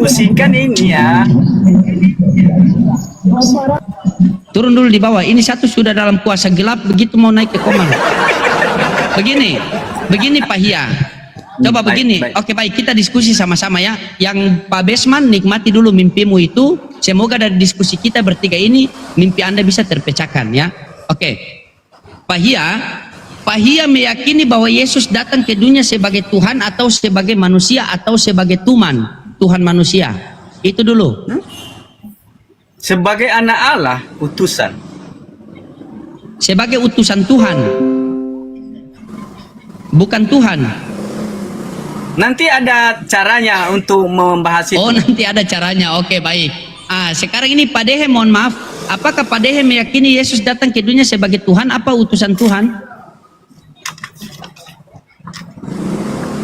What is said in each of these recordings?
diskusikan ini ya. Turun dulu di bawah. Ini satu sudah dalam kuasa gelap, begitu mau naik ke komando. Begini Pak Hia. Coba Baik, begini. baik. Oke baik, kita diskusi sama-sama ya. Yang Pak Besman, nikmati dulu mimpimu itu. Semoga dari diskusi kita bertiga ini mimpi Anda bisa terpecahkan ya. Oke. Pak Hia meyakini bahwa Yesus datang ke dunia sebagai Tuhan atau sebagai manusia atau sebagai Tuhan manusia. Itu dulu. Sebagai anak Allah, utusan. Sebagai utusan Tuhan. Bukan Tuhan. Nanti ada caranya untuk membahas itu. Oh, nanti ada caranya. Oke, baik. Sekarang ini Pak Dehe, mohon maaf. Apakah Pak Dehe meyakini Yesus datang ke dunia sebagai Tuhan apa utusan Tuhan?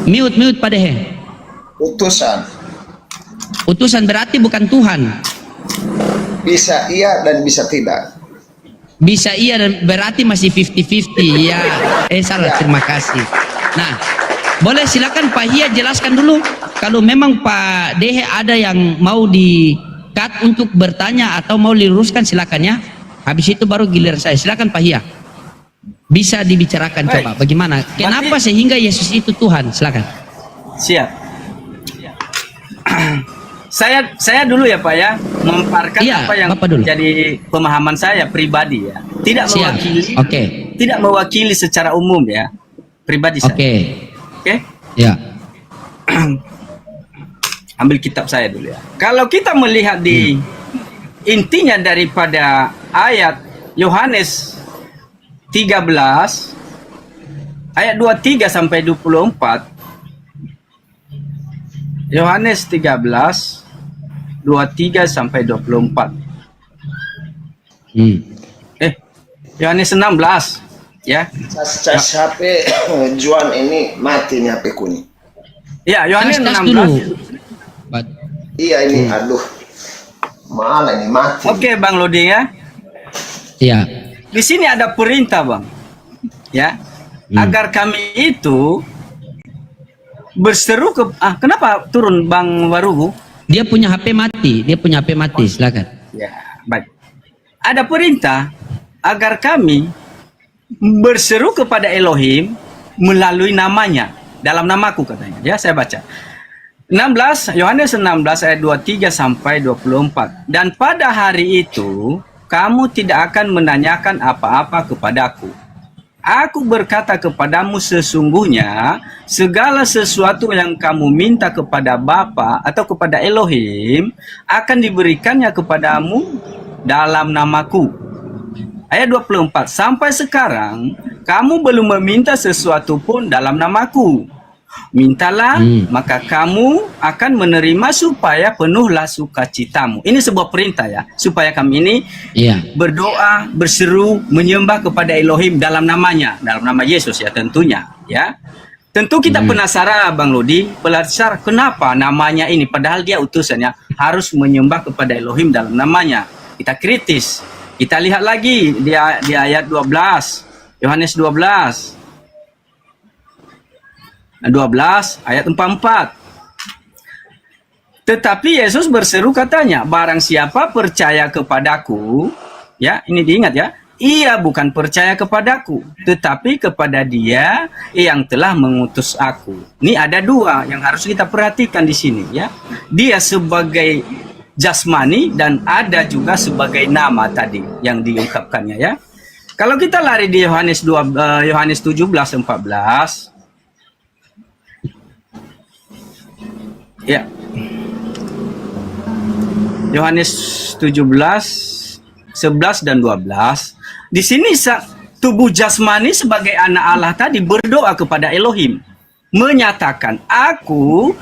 Mute Pak Dehe. Utusan. Utusan berarti bukan Tuhan. Bisa iya dan bisa tidak. Bisa iya dan berarti masih 50-50 ya. Salah, terima kasih. Nah, boleh silakan Pak Hia jelaskan dulu. Kalau memang Pak Dehe ada yang mau di-cut untuk bertanya atau mau diluruskan, silakan ya. Habis itu baru giliran saya. Silakan Pak Hia. Bisa dibicarakan. Baik. Coba bagaimana? Kenapa sehingga Yesus itu Tuhan? Silakan. Siap. Saya dulu ya Pak ya, memaparkan Iya, apa yang Bapak dulu. jadi pemahaman saya pribadi ya. Tidak Siap. mewakili. Oke. Tidak mewakili secara umum ya. Pribadi saya. Oke. Oke. Ya. Ambil kitab saya dulu ya. Kalau kita melihat di intinya daripada ayat Yohanes 13 ayat 23 sampai 24. Yohanes 13 23 sampai 24. Yohanes 16 ya. Cas HP Juan ini mati nih HP ku nih. Ya, Yohanes Tas 16. dulu. Iya ini aduh. Mana ini mati. Oke, Bang Lodi ya. Iya. Di sini ada perintah, Bang. Ya. Agar kami itu berseru ke kenapa turun Bang Warugu? Dia punya HP mati. Silakan. Ya, baik. Ada perintah agar kami berseru kepada Elohim melalui namanya, dalam namaku katanya. Ya, saya baca. 16 Yohanes 16 ayat 23 sampai 24. Dan pada hari itu kamu tidak akan menanyakan apa-apa kepadaku. Aku berkata kepadamu sesungguhnya segala sesuatu yang kamu minta kepada Bapa atau kepada Elohim akan diberikannya kepadamu dalam namaku. Ayat 24. Sampai sekarang kamu belum meminta sesuatu pun dalam namaku. Mintalah maka kamu akan menerima supaya penuhlah sukacitamu. Ini sebuah perintah ya, supaya kami ini berdoa, berseru, menyembah kepada Elohim dalam namanya, dalam nama Yesus ya tentunya ya. Tentu kita penasaran Bang Lodi, penasaran kenapa namanya ini padahal dia utusannya harus menyembah kepada Elohim dalam namanya. Kita kritis. Kita lihat lagi di ayat 12. Yohanes 12 ayat 44. Tetapi Yesus berseru katanya, barang siapa percaya kepadaku, ya ini diingat ya, ia bukan percaya kepadaku, tetapi kepada Dia yang telah mengutus aku. Ini ada dua yang harus kita perhatikan di sini ya. Dia sebagai jasmani dan ada juga sebagai nama tadi yang diungkapkannya ya. Kalau kita lari di Yohanes 17:14. Ya. Yohanes 17:11 dan 12. Di sini tubuh jasmani sebagai anak Allah tadi berdoa kepada Elohim, menyatakan aku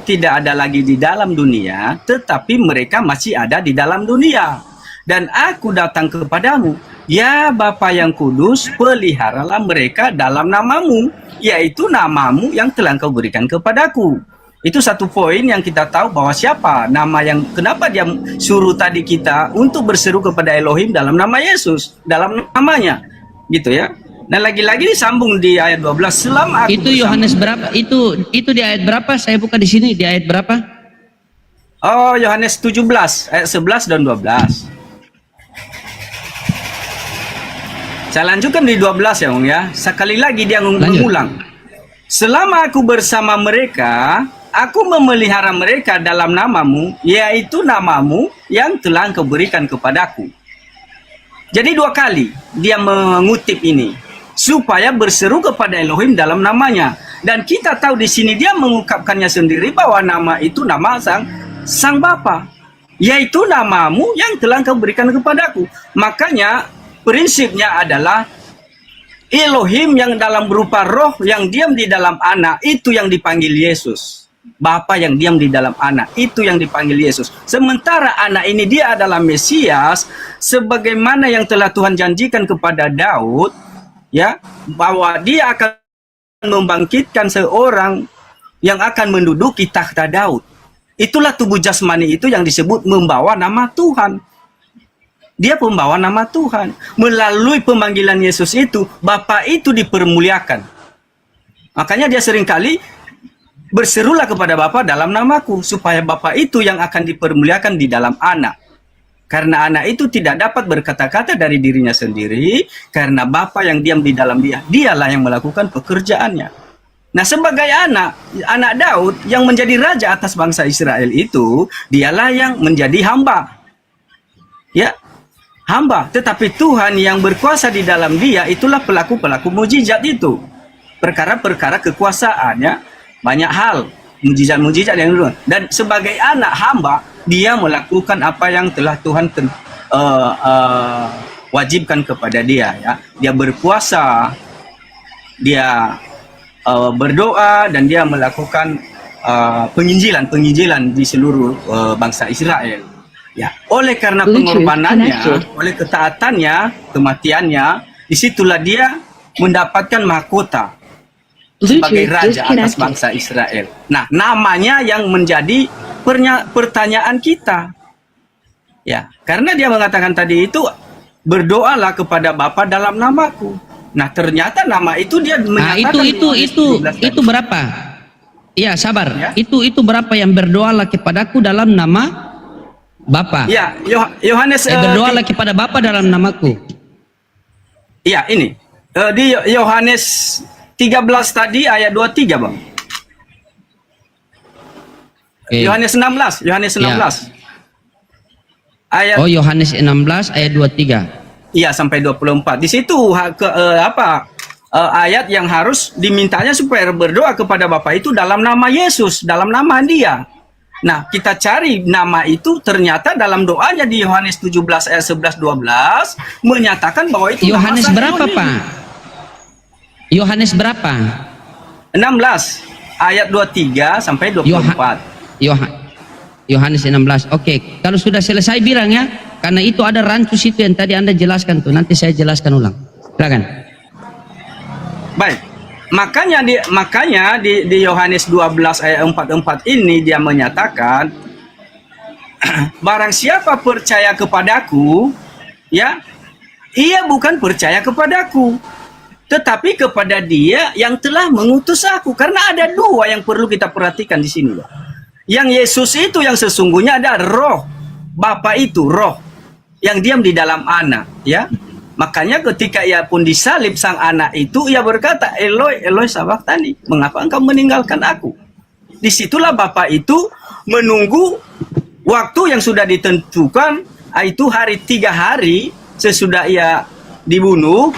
tidak ada lagi di dalam dunia, tetapi mereka masih ada di dalam dunia. Dan aku datang kepadamu, ya Bapa yang kudus, peliharalah mereka dalam namamu, yaitu namamu yang telah Engkau berikan kepadaku. Itu satu poin yang kita tahu bahwa siapa nama yang kenapa dia suruh tadi kita untuk berseru kepada Elohim dalam nama Yesus, dalam namanya. Gitu ya. Nah, lagi-lagi disambung di ayat 12 selama aku itu Yohanes berapa? Itu di ayat berapa? Saya buka di sini di ayat berapa? Oh, Yohanes 17 ayat 11 dan 12. Saya lanjutkan di 12 ya, Bang ya. Sekali lagi dia mengulang. Selama aku bersama mereka, aku memelihara mereka dalam namamu, yaitu namamu yang telah engkau berikan kepadaku. Jadi 2 kali dia mengutip ini supaya berseru kepada Elohim dalam namanya. Dan kita tahu di sini dia mengungkapkannya sendiri bahwa nama itu nama sang Bapa, yaitu namamu yang telah engkau berikan kepadaku. Makanya prinsipnya adalah Elohim yang dalam berupa roh yang diam di dalam anak, itu yang dipanggil Yesus. Bapa yang diam di dalam anak, itu yang dipanggil Yesus. Sementara anak ini dia adalah Mesias, sebagaimana yang telah Tuhan janjikan kepada Daud, ya, bahwa dia akan membangkitkan seorang yang akan menduduki takhta Daud. Itulah tubuh jasmani itu yang disebut membawa nama Tuhan. Dia pembawa nama Tuhan. Melalui pemanggilan Yesus itu, Bapa itu dipermuliakan. Makanya dia seringkali berserulah kepada Bapa dalam namaku, supaya Bapa itu yang akan dipermuliakan di dalam anak. Karena anak itu tidak dapat berkata-kata dari dirinya sendiri, karena Bapa yang diam di dalam dia, dialah yang melakukan pekerjaannya. Nah, sebagai anak Daud yang menjadi raja atas bangsa Israel itu, dialah yang menjadi hamba. Ya, hamba, tetapi Tuhan yang berkuasa di dalam dia, itulah pelaku-pelaku mujizat itu. Perkara-perkara kekuasaannya, banyak hal, mujizat-mujizat yang dulu. Dan sebagai anak hamba, dia melakukan apa yang telah Tuhan wajibkan kepada dia. Ya. Dia berpuasa, dia berdoa, dan dia melakukan penginjilan di seluruh bangsa Israel. Ya, oleh karena pengorbanannya, oleh ketaatannya, kematiannya, disitulah dia mendapatkan mahkota sebagai raja atas bangsa Israel. Nah, namanya yang menjadi pertanyaan kita. Ya, karena dia mengatakan tadi itu, berdoalah kepada Bapa dalam namaku. Nah, ternyata nama itu dia menyatakan. Itu berapa? Iya, sabar. Ya? Itu berapa yang berdoalah kepadaku dalam nama Bapa? Ya, Yohanes berdoalah kepada Bapa dalam namaku. Iya, ini. Di Yohanes 13 tadi ayat 23, Bang. Yohanes 16, Yohanes 16. Ya. Yohanes 16 ayat 23. Iya, sampai 24. Di situ ayat yang harus dimintanya supaya berdoa kepada Bapa itu dalam nama Yesus, dalam nama Dia. Nah, kita cari nama itu, ternyata dalam doanya di Yohanes 17 ayat 11 12 menyatakan bahwa itu Yohanes berapa, Pak? Yohanes berapa? 16 ayat 23 sampai 24. Yohanes 16. Oke, kalau sudah selesai bilang ya, karena itu ada rancus itu yang tadi Anda jelaskan tuh, nanti saya jelaskan ulang. Silakan. Baik. Makanya di Yohanes 12 ayat 44 ini dia menyatakan, barang siapa percaya kepadaku, ya, ia bukan percaya kepadaku, tetapi kepada Dia yang telah mengutus aku. Karena ada dua yang perlu kita perhatikan di sini, Pak. Yang Yesus itu yang sesungguhnya ada roh, Bapa itu roh yang diam di dalam anak, ya. Makanya ketika ia pun disalib sang anak itu, ia berkata, Eloi, Eloi sabachthani, mengapa engkau meninggalkan aku? Disitulah Bapa itu menunggu waktu yang sudah ditentukan, itu 3 hari sesudah ia dibunuh,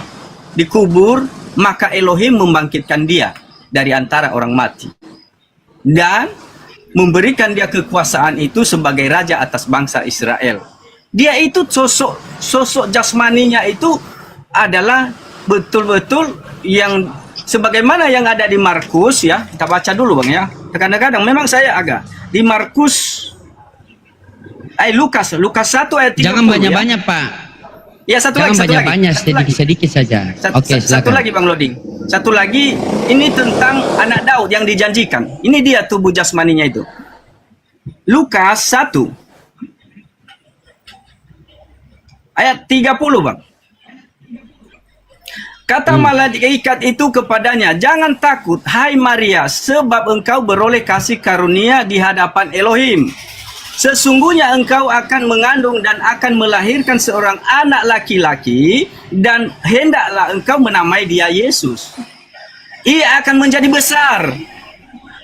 dikubur, maka Elohim membangkitkan dia dari antara orang mati. Dan memberikan dia kekuasaan itu sebagai raja atas bangsa Israel. Dia itu sosok jasmaninya itu adalah betul-betul yang sebagaimana yang ada di Markus, ya. Kita baca dulu, Bang, ya. Kadang-kadang memang saya agak di Markus Lukas 1 ayat 30. Jangan banyak-banyak, ya. Pak. Ya, satu lagi. Sedikit-sedikit saja. Oke, silakan. Satu lagi, Bang Loding. Satu lagi, ini tentang anak Daud yang dijanjikan. Ini dia tubuh jasmaninya itu. Lukas 1 ayat 30, Bang. Kata malaikat itu kepadanya, jangan takut, hai Maria, sebab engkau beroleh kasih karunia di hadapan Elohim. sesungguhnya engkau akan mengandung dan akan melahirkan seorang anak laki-laki, dan hendaklah engkau menamai dia Yesus. Ia akan menjadi besar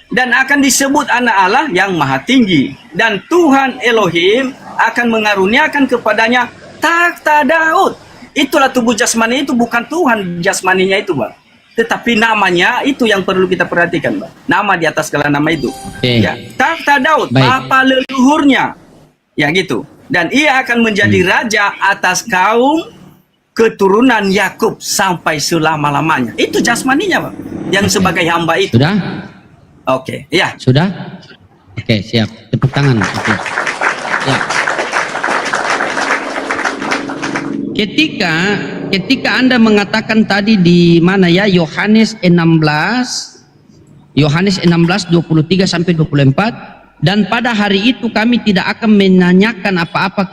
dan akan disebut anak Allah yang maha tinggi, dan Tuhan Elohim akan mengaruniakan kepadanya takhta Daud. Itulah tubuh jasmani itu, bukan Tuhan jasmaninya itu, Bang. Tetapi namanya itu yang perlu kita perhatikan, Bang. Nama di atas segala nama itu. Oke. Ya, takhta Daud, Baik. bapa leluhurnya. Ya gitu. Dan ia akan menjadi raja atas kaum keturunan Yakub sampai selama-lamanya. Itu jasmaninya, Bang. Yang sebagai hamba itu. Sudah? Oke, ya. Sudah? Oke, siap. Tepuk tangan. Oke. Ya. Ketika Anda mengatakan tadi di mana ya, Yohanes 16 23 sampai 24, dan pada hari itu kami tidak akan menanyakan apa-apa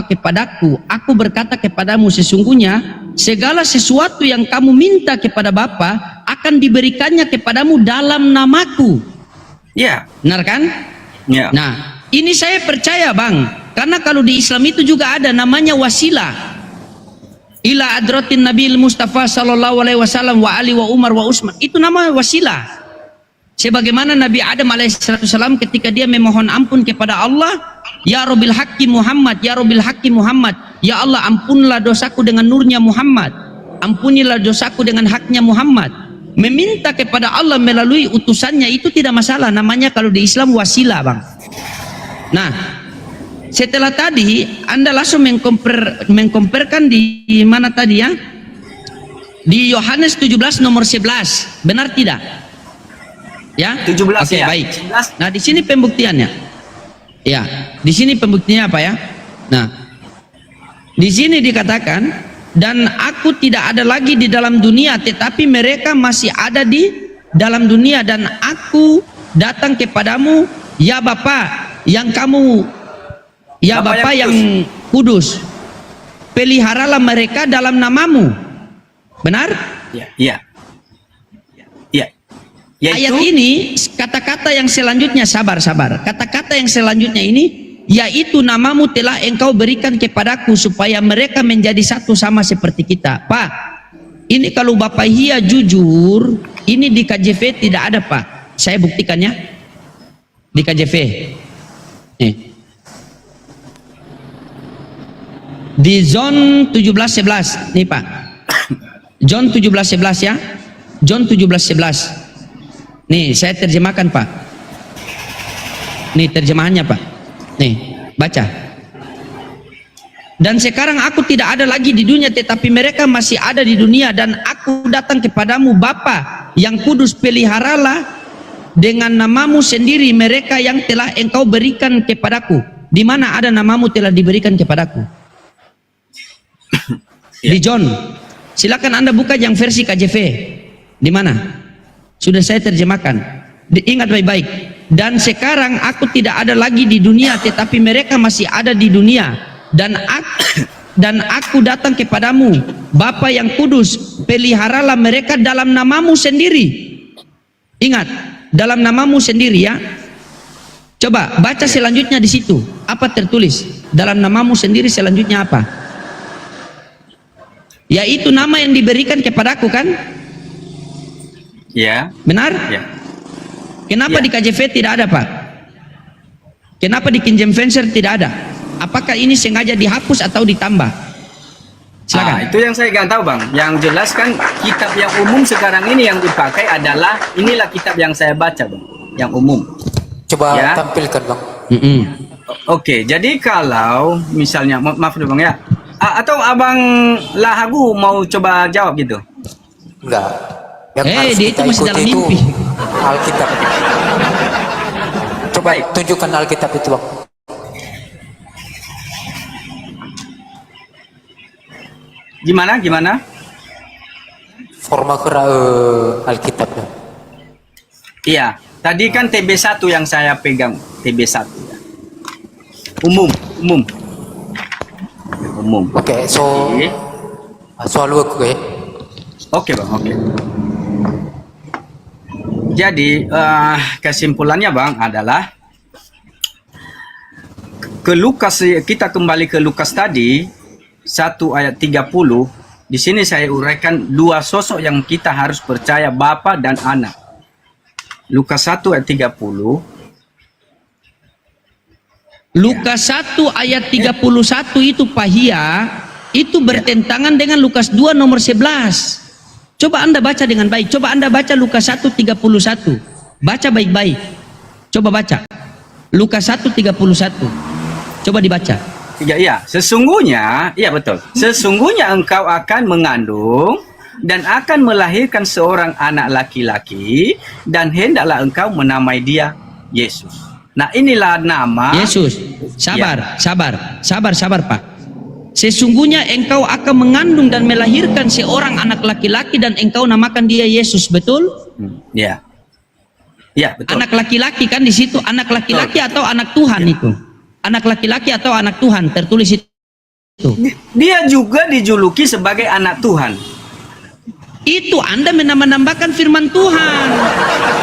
kepadaku. Aku berkata kepadamu, sesungguhnya segala sesuatu yang kamu minta kepada Bapa akan diberikannya kepadamu dalam namaku. Ya. Benar kan? Ya. Nah, ini saya percaya, Bang, karena kalau di Islam itu juga ada namanya wasilah. Ila adratin Nabil Mustafa sallallahu alaihi wasallam wa Ali wa Umar wa Utsman. Itu nama wasilah. Sebagaimana Nabi Adam alaihissalam ketika dia memohon ampun kepada Allah, ya Rabbil Haqqi Muhammad, ya Rabbil Haqqi Muhammad, ya Allah ampunlah dosaku dengan nurnya Muhammad, ampunilah dosaku dengan haknya Muhammad. Meminta kepada Allah melalui utusannya itu tidak masalah, namanya kalau di Islam wasilah, Bang. Nah, setelah tadi Anda langsung mengkomparkan di mana tadi ya? Di Yohanes 17 nomor 11. Benar tidak? Ya? 17 Oke, ya. baik. 17. Nah, di sini pembuktiannya. Ya, di sini pembuktiannya apa ya? Nah, di sini dikatakan, dan aku tidak ada lagi di dalam dunia, tetapi mereka masih ada di dalam dunia, dan aku datang kepadamu, ya Bapa, yang kamu, ya Bapa yang kudus, peliharalah mereka dalam namamu. Benar? Ya, ya. Ya. Ayat ini, kata-kata yang selanjutnya, sabar. Kata-kata yang selanjutnya ini, yaitu namamu telah engkau berikan kepadaku supaya mereka menjadi satu sama seperti kita. Pak, ini kalau Bapak Hia jujur, ini di KJV tidak ada, Pak. Saya buktikan ya. Di KJV. Nih. Di John 17:11 nih Pak. John 17:11 ya. John 17:11. Nih saya terjemahkan Pak. Nih terjemahannya Pak. Nih baca. Dan sekarang aku tidak ada lagi di dunia, tetapi mereka masih ada di dunia, dan aku datang kepadamu Bapa yang kudus, peliharalah dengan namamu sendiri mereka yang telah engkau berikan kepadaku. Di mana ada namamu telah diberikan kepadaku? Di John. Silakan Anda buka yang versi KJV. Di mana? Sudah saya terjemahkan. Ingat baik-baik. Dan sekarang aku tidak ada lagi di dunia, tetapi mereka masih ada di dunia. Dan aku datang kepadamu Bapa yang kudus, peliharalah mereka dalam namamu sendiri. Ingat, dalam namamu sendiri ya. Coba baca selanjutnya di situ. Apa tertulis? Dalam namamu sendiri selanjutnya apa? Yaitu nama yang diberikan kepadaku kan? Ya. Benar? Ya. Kenapa Ya. di KJV tidak ada, Pak? Kenapa di King James Version tidak ada? Apakah ini sengaja dihapus atau ditambah? Silakan. Itu yang saya nggak tahu Bang. Yang jelas kan kitab yang umum sekarang ini yang dipakai adalah, inilah kitab yang saya baca Bang, yang umum. Coba Ya. tampilkan Bang. Oke, jadi kalau misalnya maaf dulu Bang ya. Atau Abang Lahagu mau coba jawab gitu? Enggak. Yang harus Dia kita itu masih ikuti dalam itu mimpi. Alkitab. Coba tunjukkan Alkitab itu Bang. Gimana? Forma kera Alkitab ya. Iya, tadi kan TB1 yang saya pegang, TB1 ya. Umum. Oke, so Oke. soal work ya. Oke Bang, oke. Jadi kesimpulannya Bang adalah ke Lukas, kita kembali ke Lukas tadi 1 ayat 30. Di sini saya uraikan dua sosok yang kita harus percaya, Bapa dan Anak. Lukas 1 ayat 30. Lukas 1 ayat 31 itu Pahia, itu bertentangan dengan Lukas 2 nomor 11. Coba Anda baca dengan baik. Coba Anda baca Lukas 1:31. Baca baik-baik. Coba baca. Lukas 1:31. Coba dibaca. Iya, sesungguhnya, iya betul. Sesungguhnya engkau akan mengandung dan akan melahirkan seorang anak laki-laki, dan hendaklah engkau menamai dia Yesus. Nah, inilah nama Yesus. Sabar, sabar Pak. Sesungguhnya engkau akan mengandung dan melahirkan seorang anak laki-laki, dan engkau namakan dia Yesus, betul? Ya. Ya, betul. Anak laki-laki kan di situ, anak laki-laki atau anak Tuhan itu. Anak laki-laki atau anak Tuhan tertulis itu. Dia juga dijuluki sebagai anak Tuhan. Itu Anda menambahkan firman Tuhan.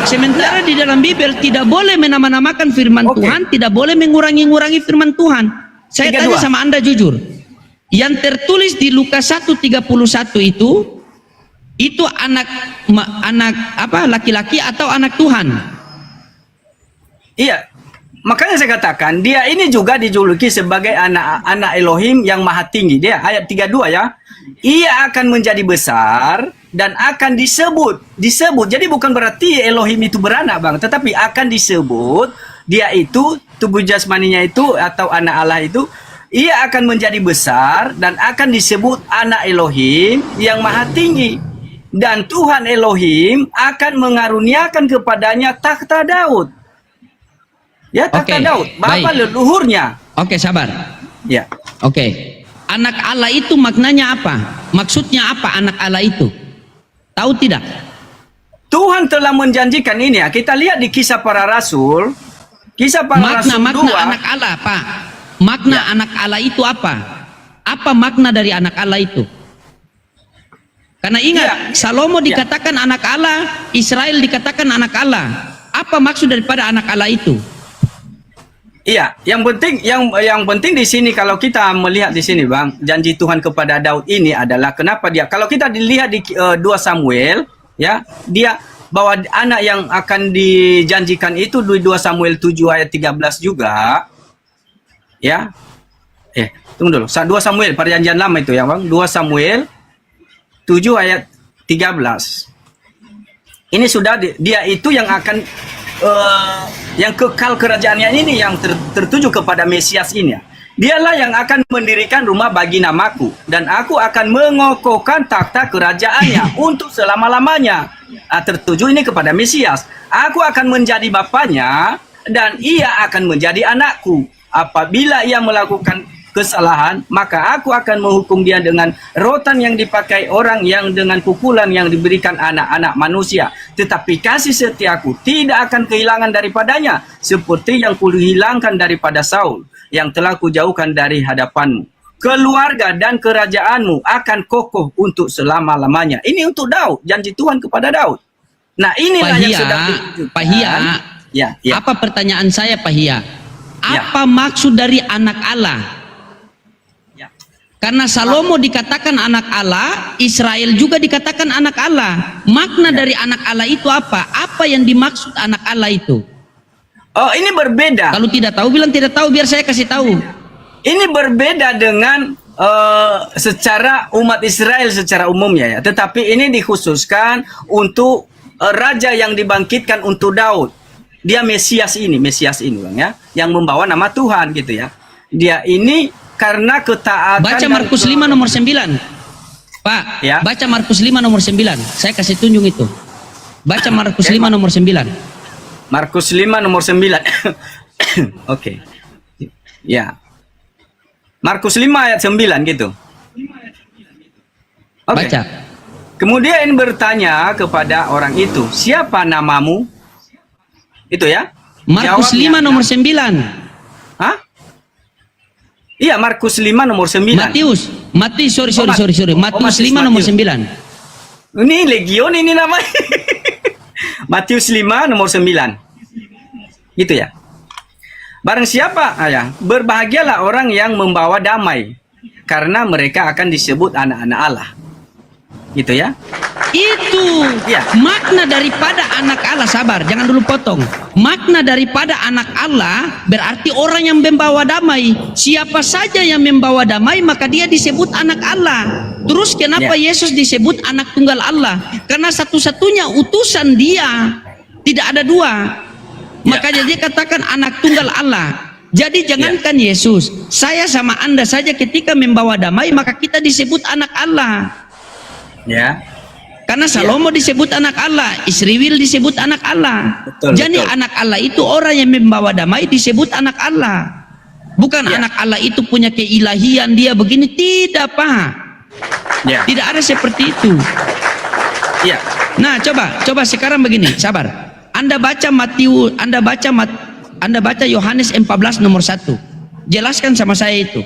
Sementara di dalam Bible tidak boleh menambahkan firman Tuhan, tidak boleh mengurangi firman Tuhan. Saya tanya sama Anda jujur. Yang tertulis di Lukas 1:31 itu anak apa, laki-laki atau anak Tuhan? Iya. Makanya saya katakan dia ini juga dijuluki sebagai anak Elohim yang maha tinggi. Dia ayat 32 ya. Ia akan menjadi besar dan akan disebut. Jadi bukan berarti Elohim itu beranak Bang, tetapi akan disebut dia itu tubuh jasmaninya itu atau anak Allah itu, ia akan menjadi besar dan akan disebut anak Elohim yang maha tinggi. Dan Tuhan Elohim akan mengaruniakan kepadanya takhta Daud. Ya, takhta Daud, bapa leluhurnya. Oke, sabar. Ya. Oke. Anak Allah itu maknanya apa? Maksudnya apa anak Allah itu? Tahu tidak? Tuhan telah menjanjikan ini ya. Kita lihat di Kisah Para Rasul. Kisah Para Rasul 2. Makna anak Allah, Pak. Makna anak Allah itu apa? Apa makna dari anak Allah itu? Karena ingat, Salomo dikatakan anak Allah, Israel dikatakan anak Allah. Apa maksud daripada anak Allah itu? Iya, yang penting di sini kalau kita melihat di sini Bang, janji Tuhan kepada Daud ini adalah kenapa dia, kalau kita dilihat di 2 Samuel ya, dia bahwa anak yang akan dijanjikan itu di 2 Samuel 7 ayat 13 juga. Ya. Tunggu dulu. 2 Samuel perjanjian lama itu ya Bang, 2 Samuel 7 ayat 13. Ini sudah dia itu yang akan yang kekal kerajaannya ini, yang tertuju kepada Mesias ini. Dialah yang akan mendirikan rumah bagi namaku, dan aku akan mengokohkan takhta kerajaannya untuk selama-lamanya. Tertuju ini kepada Mesias. Aku akan menjadi bapaknya dan ia akan menjadi anakku. Apabila ia melakukan kesalahan, maka aku akan menghukum dia dengan rotan yang dipakai orang yang dengan pukulan yang diberikan anak-anak manusia. Tetapi kasih setiaku tidak akan kehilangan daripadanya, seperti yang kuhilangkan daripada Saul, yang telah kujauhkan dari hadapanmu. Keluarga dan kerajaanmu akan kokoh untuk selama-lamanya. Ini untuk Daud, janji Tuhan kepada Daud. Nah, inilah yang sedang ditunjukkan. Pahia, ya. Apa pertanyaan saya, Pahia? Apa maksud dari anak Allah? Karena Salomo dikatakan anak Allah, Israel juga dikatakan anak Allah. Makna dari anak Allah itu apa? Apa yang dimaksud anak Allah itu? Oh, ini berbeda. Kalau tidak tahu, bilang tidak tahu, biar saya kasih tahu. Ini berbeda dengan secara umat Israel secara umumnya ya. Tetapi ini dikhususkan untuk raja yang dibangkitkan untuk Daud. Dia Mesias ini Bang ya, yang membawa nama Tuhan gitu ya. Dia ini karena ketaatan. Baca Markus 5 nomor 9. Pak, ya. Baca Markus 5 nomor 9. Saya kasih tunjuk itu. Baca Markus 5 nomor 9. Markus 5 nomor 9. Oke. Ya. Markus 5 ayat 9 gitu. Baca. Kemudian bertanya kepada orang itu, "Siapa namamu?" Itu ya. Markus 5 nomor 9. Hah? Iya, Markus 5 nomor 9. Matius, sorry. Matius 5 nomor 9. Ini legion ini namanya. Matius 5 nomor 9. Gitu ya. Barang siapa, berbahagialah orang yang membawa damai, karena mereka akan disebut anak-anak Allah. Gitu ya. Itu Ya. makna daripada anak Allah. Sabar, jangan dulu potong. Makna daripada anak Allah berarti orang yang membawa damai. Siapa saja yang membawa damai maka dia disebut anak Allah. Terus kenapa Yesus disebut anak tunggal Allah? Karena satu-satunya utusan dia, tidak ada dua. Makanya dia katakan anak tunggal Allah. Jadi jangankan Yesus, saya sama Anda saja ketika membawa damai maka kita disebut anak Allah. Ya. Karena Salomo disebut anak Allah, Israel disebut anak Allah. Betul, Jadi betul. anak Allah itu orang yang membawa damai disebut anak Allah. Bukan anak Allah itu punya keilahian dia begini, tidak Pak. Ya. Tidak ada seperti itu. Ya. Nah, coba sekarang begini, sabar. Anda baca Anda baca Yohanes 14 nomor 1. Jelaskan sama saya itu.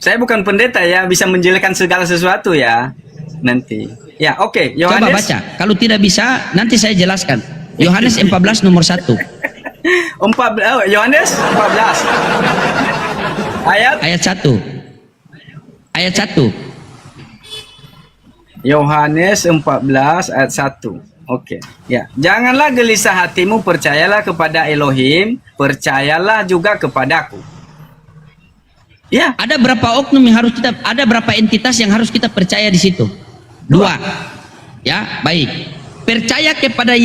Saya bukan pendeta ya, bisa menjelaskan segala sesuatu ya. Nanti. Ya, oke. Coba Yohanes. baca. Kalau tidak bisa, nanti saya jelaskan. Yohanes 14 nomor 1. Yohanes 14. Ayat 1. Ayat 1. Yohanes 14 ayat 1. Oke. Ya. Janganlah gelisah hatimu, percayalah kepada Elohim, percayalah juga kepadaku. Ya. Ada berapa oknum yang harus kita, ada berapa entitas yang harus kita percaya di situ? Dua. Ya, baik. Percaya kepada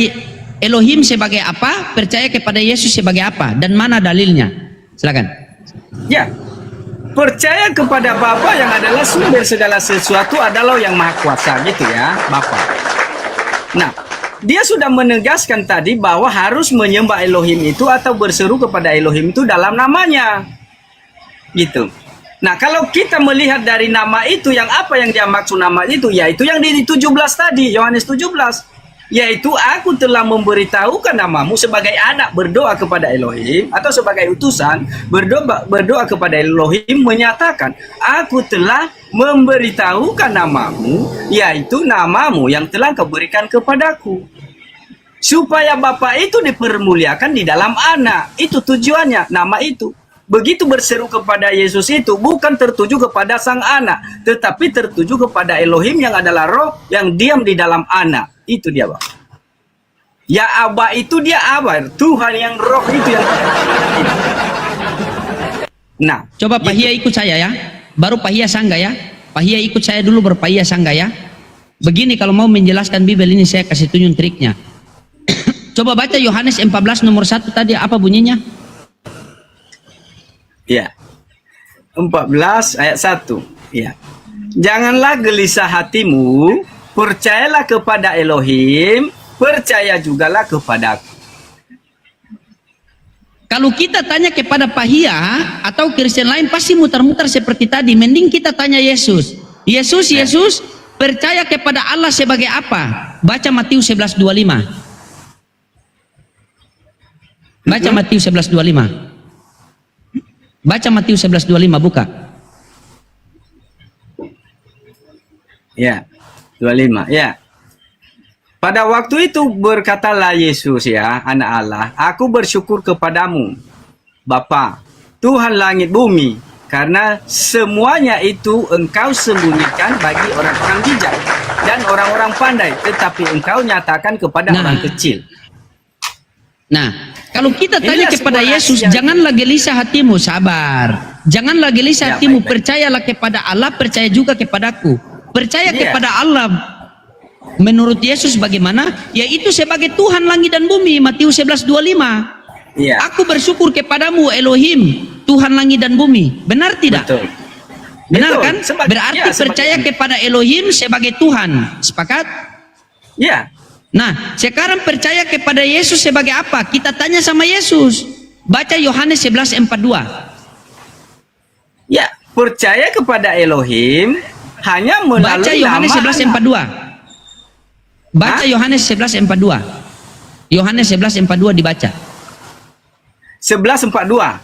Elohim sebagai apa? Percaya kepada Yesus sebagai apa? Dan mana dalilnya? Silakan. Ya. Percaya kepada Bapa yang adalah sumber segala sesuatu, adalah yang maha kuasa, gitu ya, Bapa. Nah, dia sudah menegaskan tadi bahwa harus menyembah Elohim itu atau berseru kepada Elohim itu dalam namanya. Gitu. Nah, kalau kita melihat dari nama itu, yang apa yang dia maksud nama itu, yaitu yang di 17 tadi, Yohanes 17, yaitu aku telah memberitahukan namamu sebagai anak berdoa kepada Elohim, atau sebagai utusan berdoa kepada Elohim, menyatakan aku telah memberitahukan namamu, yaitu namamu yang telah kau berikan kepadaku, supaya Bapa itu dipermuliakan di dalam anak. Itu tujuannya nama itu. Begitu berseru kepada Yesus itu bukan tertuju kepada sang anak, tetapi tertuju kepada Elohim yang adalah roh yang diam di dalam anak. Itu dia, Bang. Ya Aba itu dia Aba, Tuhan yang roh itu yang. Nah, Coba Pak Hia ikut saya ya. Baru Pak Hia sangga ya. Pak Hia ikut saya dulu, baru Pak Hia sangga ya. Begini kalau mau menjelaskan Bible ini saya kasih tunjuk triknya. Coba baca Yohanes 14 nomor 1 tadi, apa bunyinya? ya. 14 ayat 1. Ya. Janganlah gelisah hatimu, percayalah kepada Elohim, percaya jugalah kepadaku. Kalau kita tanya kepada Pak Hia atau Kristen lain pasti muter-muter seperti tadi. Mending kita tanya Yesus. Yesus, percaya kepada Allah sebagai apa? Baca Matius 11:25. Baca Matius 11:25. Baca Matius 11:25, buka. Ya, 25. Ya. Pada waktu itu berkatalah Yesus, ya, anak Allah, aku bersyukur kepadamu, Bapa, Tuhan langit bumi, karena semuanya itu engkau sembunyikan bagi orang-orang bijak dan orang-orang pandai, tetapi engkau nyatakan kepada orang kecil. Nah, kalau kita tanya Inilah kepada sebuah Yesus, rahasia. janganlah gelisah hatimu, sabar. Janganlah gelisah Ya, hatimu, baik-baik. percayalah kepada Allah, percaya juga kepadaku. Percaya Iya. kepada Allah. Menurut Yesus bagaimana? Yaitu sebagai Tuhan langit dan bumi, Matius 11:25. Iya. Aku bersyukur kepadamu Elohim, Tuhan langit dan bumi. Benar tidak? Betul. Benar Betul. kan? Berarti percaya kepada Elohim sebagai Tuhan. Sepakat? Ya. Nah, sekarang percaya kepada Yesus sebagai apa? Kita tanya sama Yesus. Baca Yohanes 11:42. Ya, percaya kepada Elohim hanya melalui Baca Yohanes nama 11:42. Baca Yohanes 11:42. Yohanes 11:42 dibaca. 11:42.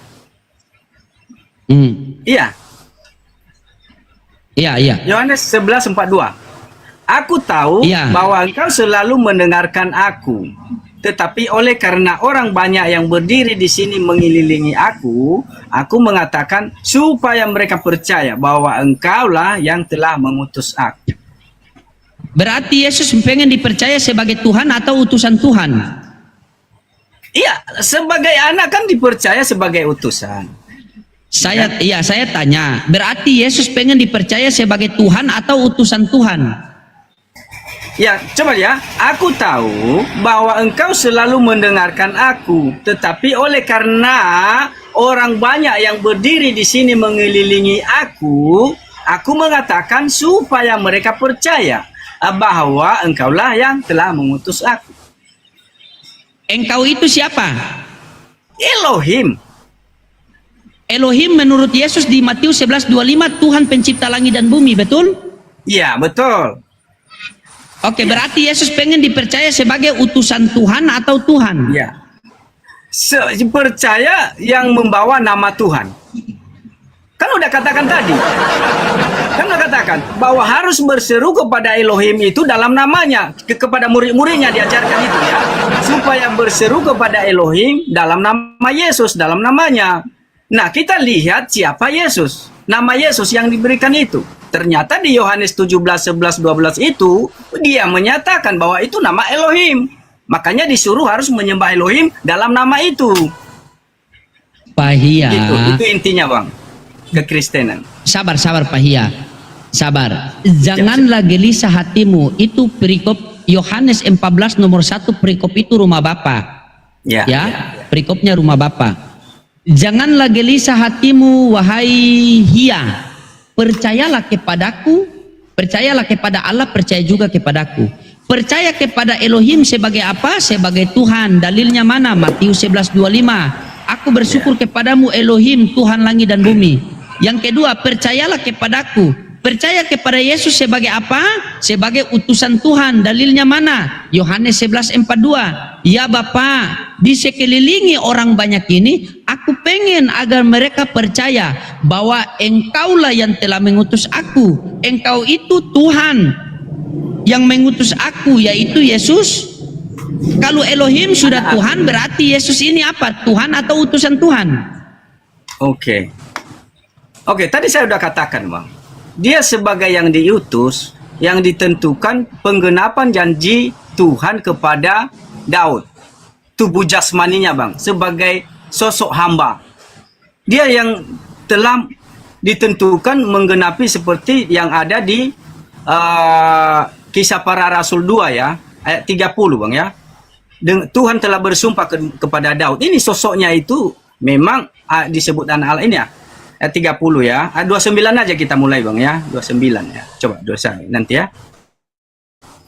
Iya. Iya, iya. Yohanes 11:42. Aku tahu Iya. bahwa engkau selalu mendengarkan aku. Tetapi oleh karena orang banyak yang berdiri di sini mengelilingi aku mengatakan supaya mereka percaya bahwa engkaulah yang telah mengutus aku. Berarti Yesus pengen dipercaya sebagai Tuhan atau utusan Tuhan? Iya, sebagai anak kan dipercaya sebagai utusan. Saya tanya, berarti Yesus pengen dipercaya sebagai Tuhan atau utusan Tuhan? Ya, coba ya. Aku tahu bahwa engkau selalu mendengarkan aku, tetapi oleh karena orang banyak yang berdiri di sini mengelilingi aku mengatakan supaya mereka percaya bahwa engkaulah yang telah mengutus aku. Engkau itu siapa? Elohim. Elohim menurut Yesus di Matius 11:25 Tuhan pencipta langit dan bumi, betul? Ya, betul. Oke, berarti Yesus pengen dipercaya sebagai utusan Tuhan atau Tuhan? Ya. Percaya yang membawa nama Tuhan. Kan udah katakan tadi. Kan udah katakan bahwa harus berseru kepada Elohim itu dalam namanya. Kepada murid-muridnya diajarkan itu ya. Supaya berseru kepada Elohim dalam nama Yesus, dalam namanya. Nah, kita lihat siapa Yesus. Nama Yesus yang diberikan itu. Ternyata di Yohanes 17, 11, 12 itu dia menyatakan bahwa itu nama Elohim. Makanya disuruh harus menyembah Elohim dalam nama itu. Pahia. Itu intinya, Bang. Kekristenan. Sabar Pahia. Sabar. Janganlah gelisah hatimu. Itu perikop Yohanes 14 nomor 1 perikop itu rumah Bapa. Ya. Perikopnya rumah Bapa. Janganlah gelisah hatimu wahai Hia. Percayalah kepadaku, percayalah kepada Allah, percaya juga kepadaku. Percaya kepada Elohim sebagai apa? Sebagai Tuhan. Dalilnya mana? Matius 11:25. Aku bersyukur kepadamu Elohim, Tuhan langit dan bumi. Yang kedua, percayalah kepadaku. Percaya kepada Yesus sebagai apa? Sebagai utusan Tuhan. Dalilnya mana? Yohanes 11:42. Ya Bapa, di sekelilingi orang banyak ini, aku pengen agar mereka percaya bahwa engkaulah yang telah mengutus aku. Engkau itu Tuhan yang mengutus aku, yaitu Yesus. Kalau Elohim sudah Tuhan, berarti Yesus ini apa? Tuhan atau utusan Tuhan? Oke, tadi saya sudah katakan, Bang. Dia sebagai yang diutus, yang ditentukan penggenapan janji Tuhan kepada Daud. Tubuh jasmaninya, Bang, sebagai sosok hamba. Dia yang telah ditentukan menggenapi seperti yang ada di Kisah Para Rasul 2 ya, ayat 30, Bang ya. Tuhan telah bersumpah kepada Daud. Ini sosoknya itu memang disebut anak Allah ini ya. Ayat 30 ya. Ayat 29 aja kita mulai, Bang ya. 29 ya. Coba 29 nanti ya.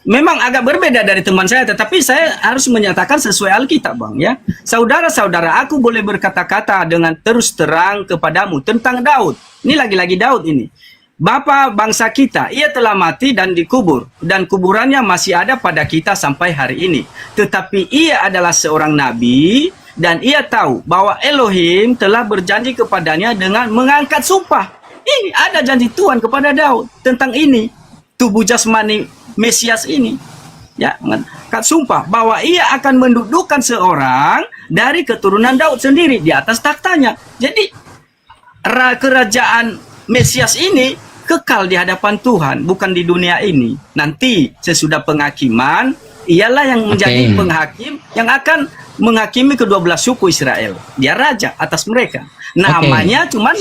Memang agak berbeda dari teman saya, tetapi saya harus menyatakan sesuai Alkitab, Bang ya. Saudara-saudara, aku boleh berkata-kata dengan terus terang kepadamu tentang Daud. Ini lagi-lagi Daud ini. Bapa bangsa kita, ia telah mati dan dikubur, dan kuburannya masih ada pada kita sampai hari ini. Tetapi ia adalah seorang nabi, dan ia tahu bahwa Elohim telah berjanji kepadanya dengan mengangkat sumpah. Ini ada janji Tuhan kepada Daud tentang ini, tubuh jasmani Mesias ini, ya, mengangkat sumpah bahwa ia akan mendudukkan seorang dari keturunan Daud sendiri di atas taktanya. Jadi kerajaan Mesias ini kekal di hadapan Tuhan, bukan di dunia ini. Nanti sesudah penghakiman, ialah yang menjadi penghakim yang akan menghakimi ke-12 suku Israel. Dia raja atas mereka. Namanya cuma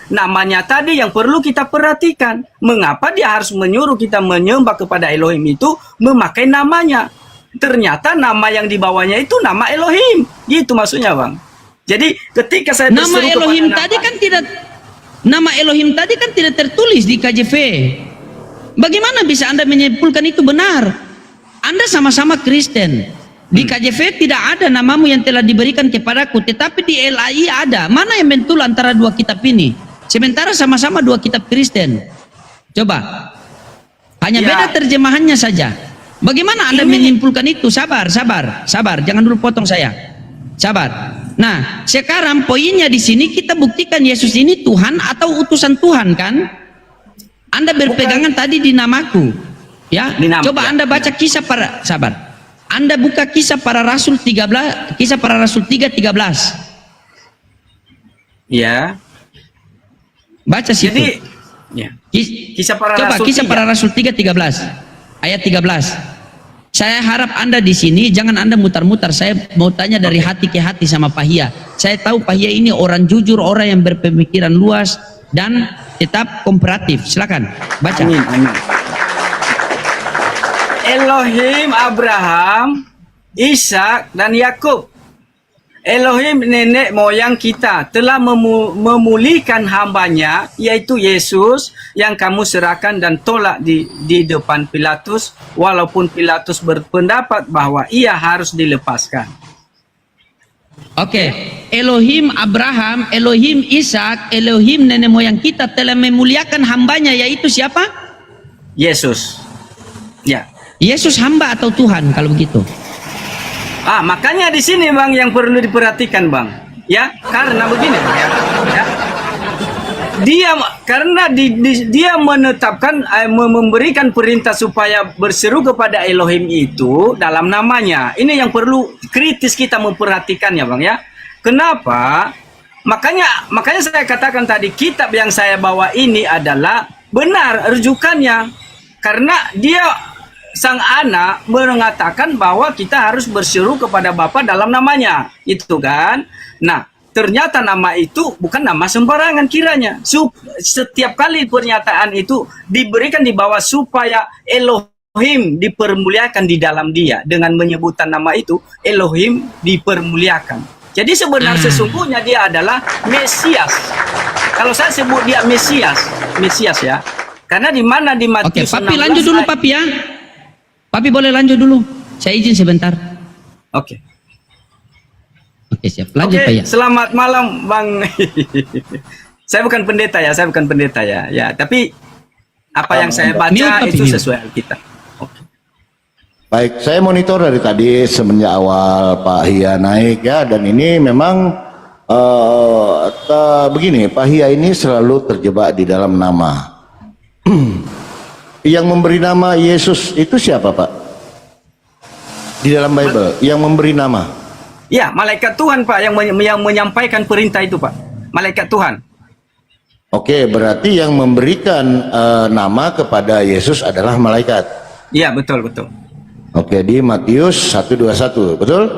namanya tadi yang perlu kita perhatikan. Mengapa dia harus menyuruh kita menyembah kepada Elohim itu memakai namanya? Ternyata nama yang dibawanya itu nama Elohim. Gitu maksudnya, Bang. Jadi ketika saya nama Elohim tadi kan tidak nama Elohim tadi kan tidak tertulis di KJV. Bagaimana bisa Anda menyimpulkan itu benar? Anda sama-sama Kristen. Di KJV tidak ada namamu yang telah diberikan kepadaku, tetapi di LAI ada. Mana yang betul antara dua kitab ini? Sementara sama-sama dua kitab Kristen. Coba. Hanya beda terjemahannya saja. Bagaimana Anda menyimpulkan itu? Sabar. Jangan dulu potong saya. Sabar. Nah, sekarang poinnya di sini kita buktikan Yesus ini Tuhan atau utusan Tuhan kan? Anda berpegangan tadi di namaku. Ya, Di nama, coba ya. Anda baca kisah para sabar. Anda buka kisah para rasul 13, kisah para rasul 3:13. Ya. Baca situ. Jadi ya. Kisah para Coba rasul kisah 3. para rasul 3:13. Ayat 13. Saya harap Anda di sini jangan Anda mutar-mutar. Saya mau tanya dari hati ke hati sama Pak Hia. Saya tahu Pak Hia ini orang jujur, orang yang berpemikiran luas dan tetap kooperatif. Silakan baca. Amin, amin. Elohim Abraham, Ishak dan Yakub. Elohim nenek moyang kita telah memulihkan hambanya, yaitu Yesus, yang kamu serahkan dan tolak di depan Pilatus, walaupun Pilatus berpendapat bahwa ia harus dilepaskan. Oke, Elohim Abraham, Elohim Ishak, Elohim nenek moyang kita telah memuliakan hambanya, yaitu siapa? Yesus. Ya. Yesus hamba atau Tuhan kalau begitu? Makanya di sini Bang yang perlu diperhatikan Bang. Ya, karena begini Bang ya. Dia karena dia menetapkan memberikan perintah supaya berseru kepada Elohim itu dalam namanya. Ini yang perlu kritis kita memperhatikannya Bang ya. Kenapa? Makanya saya katakan tadi kitab yang saya bawa ini adalah benar rujukannya. Karena dia sang anak mengatakan bahwa kita harus berseru kepada Bapa dalam namanya, itu kan. Nah, ternyata nama itu bukan nama sembarangan kiranya. Setiap kali pernyataan itu diberikan di bawah supaya Elohim dipermuliakan di dalam dia. Dengan menyebutan nama itu, Elohim dipermuliakan. Jadi sebenarnya sesungguhnya dia adalah Mesias. Kalau saya sebut dia Mesias ya. Karena di mana di Matius 16. Oke, Papi lanjut dulu Papi ya. Papi boleh lanjut dulu. Saya izin sebentar. Oke. Oke, siap. Lanjut Pak ya. Selamat malam Bang. Saya bukan pendeta ya, Ya, tapi apa yang saya baca Mute, itu Papi. sesuai Alkitab. Oke. Baik, saya monitor dari tadi semenjak awal Pak Hia naik ya, dan ini memang begini, Pak Hia ini selalu terjebak di dalam nama. Yang memberi nama Yesus itu siapa Pak? Di dalam Bible, yang memberi nama. Ya, malaikat Tuhan Pak yang menyampaikan perintah itu Pak. Malaikat Tuhan. Oke, berarti yang memberikan nama kepada Yesus adalah malaikat. Iya, betul. Oke, di Matius 1:21, betul?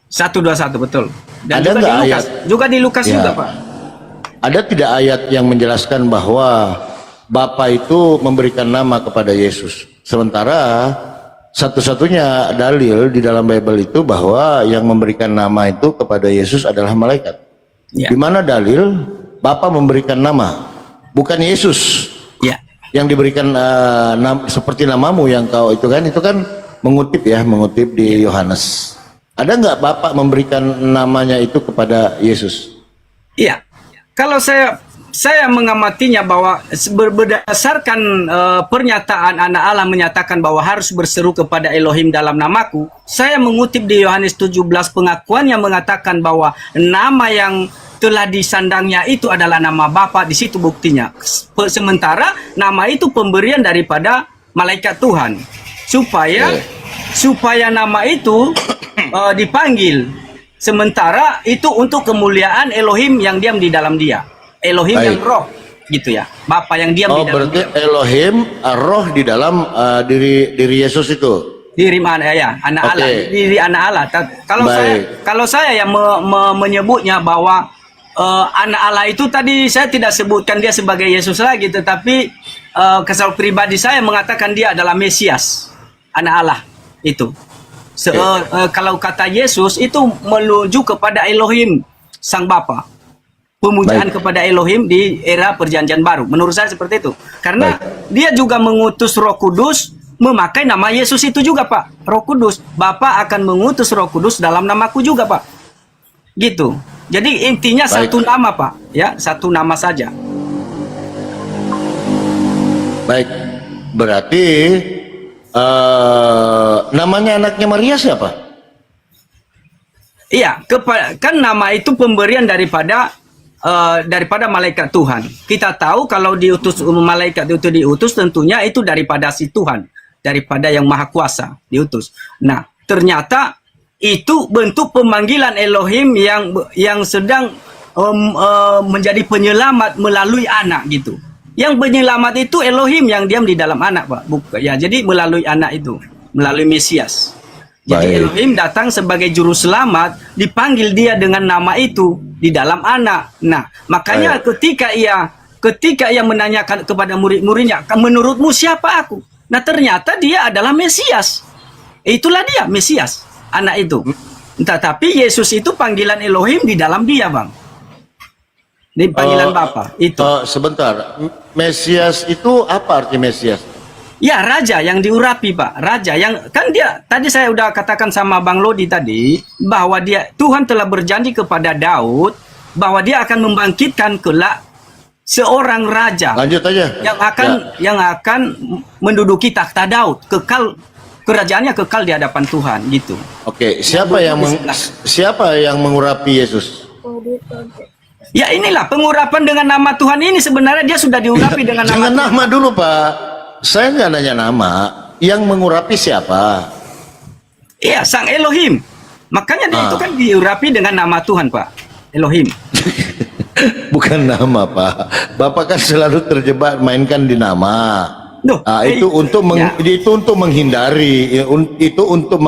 121 betul. Dan Ada juga di nggak Lukas. ayat? Juga di Lukas Ya. juga Pak. Ada tidak ayat yang menjelaskan bahwa Bapa itu memberikan nama kepada Yesus? Sementara satu-satunya dalil di dalam Bible itu bahwa yang memberikan nama itu kepada Yesus adalah malaikat. Ya. Di mana dalil Bapa memberikan nama, bukan Yesus Ya. yang diberikan seperti namamu yang kau itu kan mengutip di Yohanes. Ada nggak Bapak memberikan namanya itu kepada Yesus? Iya. Kalau saya mengamatinya bahwa berdasarkan pernyataan anak Allah menyatakan bahwa harus berseru kepada Elohim dalam namaku, saya mengutip di Yohanes 17 pengakuan yang mengatakan bahwa nama yang telah disandangnya itu adalah nama Bapa, di situ buktinya. Sementara nama itu pemberian daripada malaikat Tuhan supaya nama itu dipanggil. Sementara itu untuk kemuliaan Elohim yang diam di dalam dia. Elohim Baik. yang roh gitu ya. Bapa yang diam di dalam Berarti dia. Elohim roh di dalam diri Yesus itu. Diri mana ya? Anak Allah, diri anak Allah. Kalau saya yang menyebutnya bahwa anak Allah itu tadi saya tidak sebutkan dia sebagai Yesus lagi, tetapi kesal pribadi saya mengatakan dia adalah Mesias, anak Allah itu. Kalau kata Yesus itu menuju kepada Elohim sang Bapa. Pemujaan kepada Elohim di era perjanjian baru. Menurut saya seperti itu. Karena dia juga mengutus Roh Kudus memakai nama Yesus itu juga, Pak. Roh Kudus. Bapa akan mengutus Roh Kudus dalam namaku juga, Pak. Gitu. Jadi intinya satu nama, Pak. Ya, satu nama saja. Baik. Berarti namanya anaknya Maria siapa? Iya, kan nama itu pemberian daripada daripada malaikat Tuhan. Kita tahu kalau diutus malaikat itu diutus tentunya itu daripada si Tuhan, daripada yang maha kuasa diutus. Nah, ternyata itu bentuk pemanggilan Elohim yang sedang menjadi penyelamat melalui anak gitu. Yang penyelamat itu Elohim yang diam di dalam anak, Pak. Ya, jadi melalui anak itu, melalui Mesias. Jadi Baik. Elohim datang sebagai juru selamat, dipanggil dia dengan nama itu di dalam anak. Nah, makanya ketika ia menanyakan kepada murid-muridnya, menurutmu siapa aku? Nah, ternyata dia adalah Mesias. Itulah dia, Mesias, anak itu. Tetapi Yesus itu panggilan Elohim di dalam dia, Bang. Di panggilan Bapa itu. Sebentar, Mesias itu apa arti Mesias? Ya, raja yang diurapi, Pak. Raja yang kan dia tadi saya udah katakan sama Bang Lodi tadi bahwa Tuhan telah berjanji kepada Daud bahwa dia akan membangkitkan kelak seorang raja Lanjut aja. yang akan menduduki takhta Daud, kekal kerajaannya kekal di hadapan Tuhan gitu. Oke, siapa yang mengurapi Yesus? Ya, inilah pengurapan dengan nama Tuhan ini sebenarnya dia sudah diurapi dengan nama Jangan Tuhan. nama dulu, Pak. Saya nggak nanya nama. Yang mengurapi siapa? Iya, Sang Elohim. Makanya dia itu kan diurapi dengan nama Tuhan, Pak. Elohim. Bukan nama, Pak. Bapak kan selalu terjebak mainkan di nama. Duh, Itu untuk menghindari, itu untuk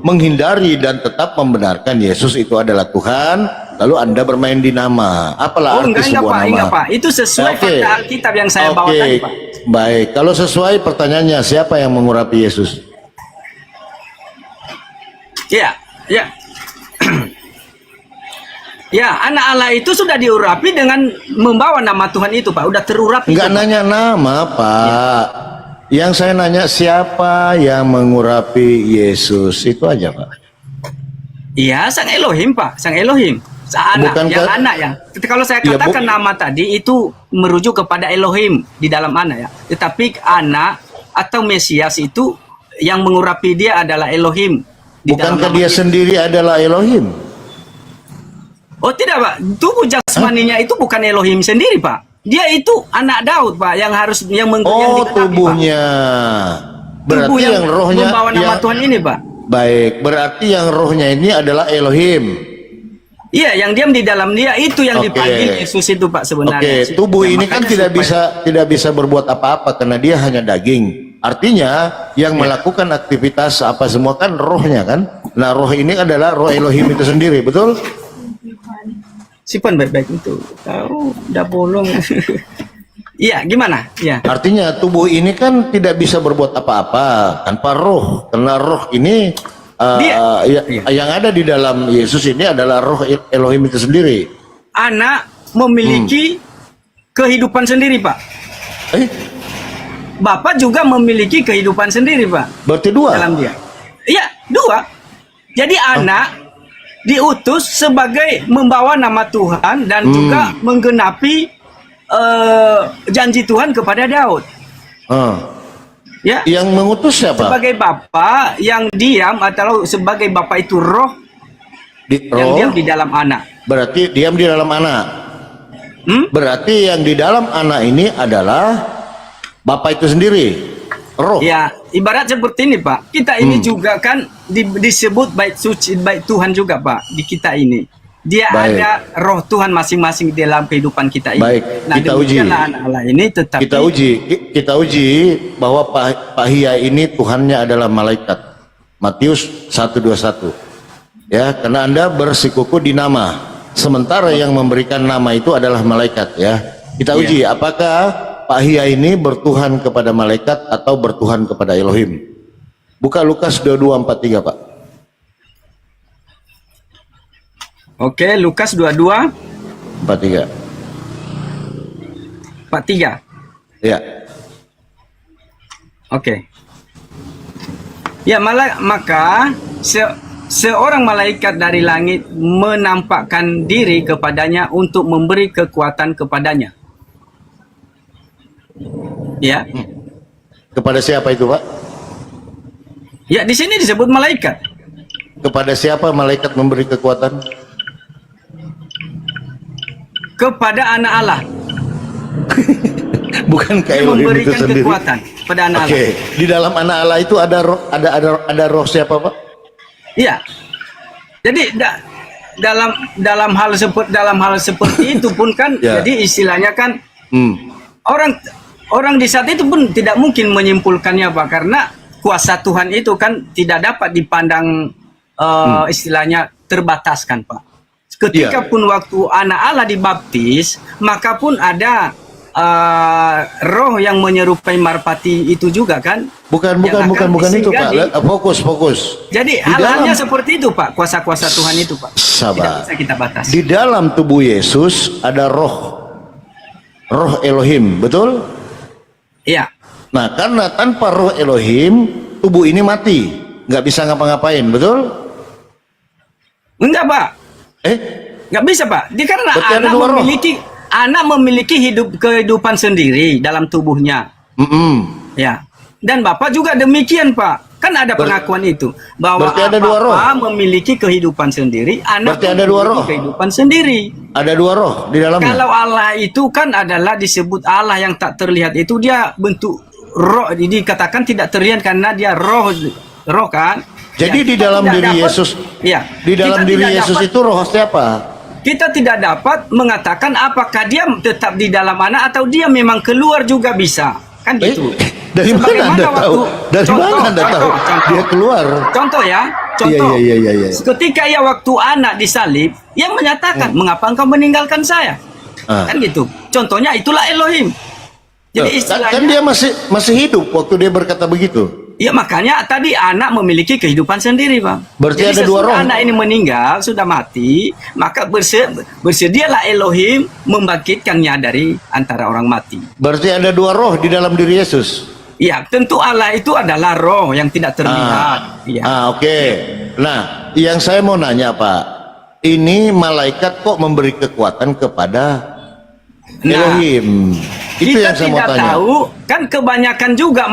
menghindari dan tetap membenarkan Yesus itu adalah Tuhan. Lalu Anda bermain di nama. Apalah arti sebuah nama? Enggak, Pak. Itu sesuai fakta Alkitab yang saya bawa tadi, Pak. Baik. Kalau sesuai pertanyaannya, siapa yang mengurapi Yesus? Ya, ya. Ya, anak Allah itu sudah diurapi dengan membawa nama Tuhan itu, Pak. Udah terurapi. Enggak Pak. nanya nama, Pak. Yang saya nanya siapa yang mengurapi Yesus, itu aja, Pak. Iya, Sang Elohim, Pak. Sang Elohim. Anak, Bukankah- anak ya. Kalau saya Ya, katakan nama tadi itu merujuk kepada Elohim di dalam anak ya. Tetapi anak atau Mesias itu yang mengurapi dia adalah Elohim. Di dalam Bukankah nama dia itu. sendiri adalah Elohim? Oh tidak, Pak. Tubuh jasmaninya itu bukan Elohim sendiri, Pak. Dia itu anak Daud, Pak, yang yang Oh, dikenapi, Pak. tubuhnya. Berarti Tubuh yang rohnya membawa nama Tuhan ini, Pak. Baik, berarti yang rohnya ini adalah Elohim. Iya, yang diam di dalam dia itu yang Oke. dipanggil Yesus itu, Pak, sebenarnya. Oke, tubuh Ya, ini kan makanya tidak bisa berbuat apa-apa karena dia hanya daging. Artinya yang melakukan aktivitas apa semua kan rohnya kan. Nah, roh ini adalah roh Elohim itu sendiri, betul? Simpan baik-baik itu. Tahu, udah bolong. Iya, gimana? Ya. Artinya tubuh ini kan tidak bisa berbuat apa-apa tanpa roh. Karena roh ini yang ada di dalam Yesus ini adalah roh Elohim itu sendiri. Anak memiliki kehidupan sendiri, Pak. Bapak juga memiliki kehidupan sendiri, Pak. Berarti dua. Dalam dia. Iya, dua. Jadi anak diutus sebagai membawa nama Tuhan dan juga menggenapi janji Tuhan kepada Daud. Ya. Yang mengutus siapa? Sebagai bapa yang diam atau sebagai bapa itu roh yang diam di dalam anak. Berarti diam di dalam anak. Berarti yang di dalam anak ini adalah Bapa itu sendiri, roh. Ya, ibarat seperti ini, Pak. Kita ini juga kan disebut bait suci, bait Tuhan juga, Pak, di kita ini. Dia Baik. ada roh Tuhan masing-masing dalam kehidupan kita ini. Baik, Nah, kita uji. demikianlah anak Allah ini tetapi Kita uji bahwa Pak Hia ini Tuhannya adalah malaikat. Matius 1:21. Ya, karena Anda bersikuku di nama. Sementara yang memberikan nama itu adalah malaikat, ya. Kita uji apakah Pak Hia ini bertuhan kepada malaikat atau bertuhan kepada Elohim. Buka Lukas 22:43, Pak. Oke, Lukas 22 43. 43. Ya. Oke. Ya, maka seorang malaikat dari langit menampakkan diri kepadanya untuk memberi kekuatan kepadanya. Ya. Kepada siapa itu, Pak? Ya, di sini disebut malaikat. Kepada siapa malaikat memberi kekuatan? kepada anak Allah. Bukan ke Dia Elohim itu memberikan sendiri. kekuatan pada anak Oke, Allah. di dalam anak Allah itu ada roh, ada roh siapa, Pak? Iya. Jadi dalam hal seperti itu pun kan, Ya. jadi istilahnya kan Hmm. orang di saat itu pun tidak mungkin menyimpulkannya, Pak, karena kuasa Tuhan itu kan tidak dapat dipandang istilahnya terbataskan, Pak. Ketika Iya. pun waktu anak Allah dibaptis, maka pun ada roh yang menyerupai marpati itu juga kan. Bukan Yang akan itu, Pak. disinggah Fokus. Jadi Di hal-halnya dalam- seperti itu, Pak, kuasa-kuasa Tuhan itu, Pak. Tidak Sabar. bisa kita batasi. Di dalam tubuh Yesus ada roh Elohim, betul? Iya. Nah, karena tanpa roh Elohim, tubuh ini mati, nggak bisa ngapa-ngapain, betul? Enggak, Pak. Eh, Nggak bisa, Pak. Karena Berarti ada anak dua roh. memiliki kehidupan sendiri dalam tubuhnya. Ya. Dan Bapak juga demikian, Pak. Kan ada pengakuan itu bahwa berarti ada dua roh. Bapak memiliki kehidupan sendiri, anak Berarti ada dua memiliki roh. kehidupan sendiri. Ada dua roh di dalamnya. Kalau Allah itu kan adalah disebut Allah yang tak terlihat, itu dia bentuk roh, dikatakan tidak terlihat karena dia roh kan. Jadi Ya, di kita dalam tidak diri dapat- Yesus, ya, di dalam kita diri tidak Yesus dapat- itu roh siapa? kita tidak dapat mengatakan apakah dia tetap di dalam anak atau dia memang keluar juga bisa, kan gitu. Dari mana Sebagaimana Anda tahu? Dari contoh, mana Anda tahu? contoh. Dia keluar. Contoh ya, contoh. Iya. Ketika ia waktu anak disalib, ia menyatakan, mengapa engkau meninggalkan saya? Ah. Kan gitu. Contohnya itulah Elohim. Jadi Kan istilahnya, dia masih hidup waktu dia berkata begitu. ya makanya tadi anak memiliki kehidupan sendiri, Bang. Berarti Jadi ada dua sesudah roh. anak ini meninggal, sudah mati, maka bersedialah Elohim membangkitkannya dari antara orang mati. Berarti ada dua roh di dalam diri Yesus. Ya, tentu Allah itu adalah roh yang tidak terlihat. Ya. Oke. Nah, yang saya mau nanya, Pak, ini malaikat kok memberi kekuatan kepada Elohim? Itu Kita yang saya mau tidak tanya. tahu, kan kebanyakan juga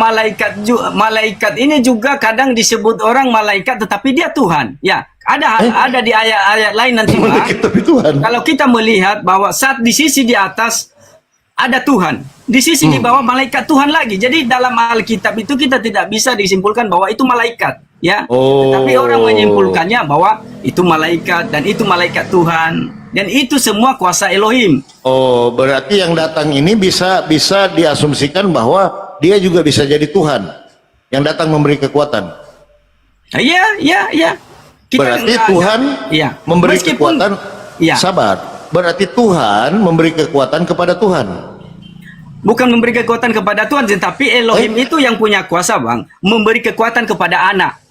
malaikat ini juga kadang disebut orang malaikat tetapi dia Tuhan. Ya, ada di ayat-ayat lain nanti, Pak. Malaikat tapi Tuhan. Kalau kita melihat bahwa saat di sisi di atas ada Tuhan, di sisi di bawah malaikat Tuhan lagi. Jadi dalam Alkitab itu kita tidak bisa disimpulkan bahwa itu malaikat, ya. Oh. Tetapi orang menyimpulkannya bahwa itu malaikat dan itu malaikat Tuhan dan itu semua kuasa Elohim. Oh, berarti yang datang ini bisa diasumsikan bahwa dia juga bisa jadi Tuhan yang datang memberi kekuatan. Iya. Berarti Tuhan iya. memberi Meskipun- kekuatan. Iya. Sabar. Berarti Tuhan memberi kekuatan kepada Tuhan. Bukan memberi kekuatan kepada Tuhan, tetapi Elohim itu yang punya kuasa, Bang, memberi kekuatan kepada anak.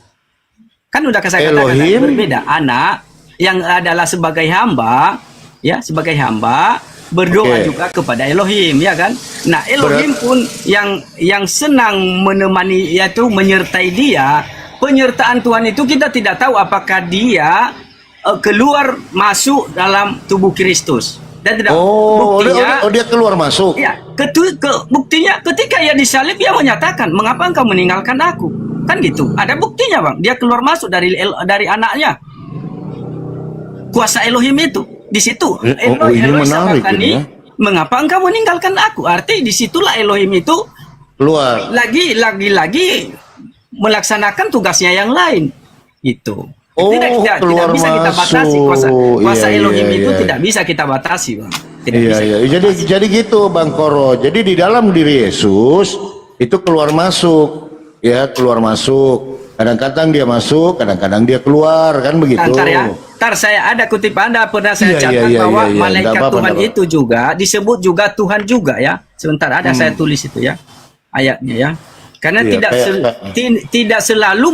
Kan udah saya katakan Elohim? berbeda. Anak yang adalah sebagai hamba, ya, sebagai hamba berdoa Oke. juga kepada Elohim, ya kan? Nah, Elohim pun yang senang menemani, yaitu menyertai dia. Penyertaan Tuhan itu kita tidak tahu apakah dia keluar masuk dalam tubuh Kristus. Dan tidak buktinya dia keluar masuk. ya, buktinya ketika ia disalib ia menyatakan, "Mengapa engkau meninggalkan aku?" Kan gitu. Ada buktinya, Bang. Dia keluar masuk dari anaknya. Kuasa Elohim itu di situ. Ini Elohim menarik sabakani, ini ya. "Mengapa engkau meninggalkan aku?" Arti disitulah Elohim itu Keluar. lagi melaksanakan tugasnya yang lain. Itu. Oh, tidak keluar bisa kita batasi masuk. kuasa Iya, Elohim iya, itu iya. tidak bisa kita batasi, Bang. Tidak Iya, bisa. iya. Jadi gitu, Bang Koro. Jadi di dalam diri Yesus itu keluar masuk, ya, keluar masuk. Kadang-kadang dia masuk, kadang-kadang dia keluar, kan begitu. Ntar ya, ntar saya ada kutipan Anda pernah saya Iya, catat iya, bahwa iya, iya. malaikat Nggak apa-apa, Tuhan nggak itu juga disebut juga Tuhan juga ya. Sebentar ada saya tulis itu ya ayatnya ya. Karena Iya, tidak selalu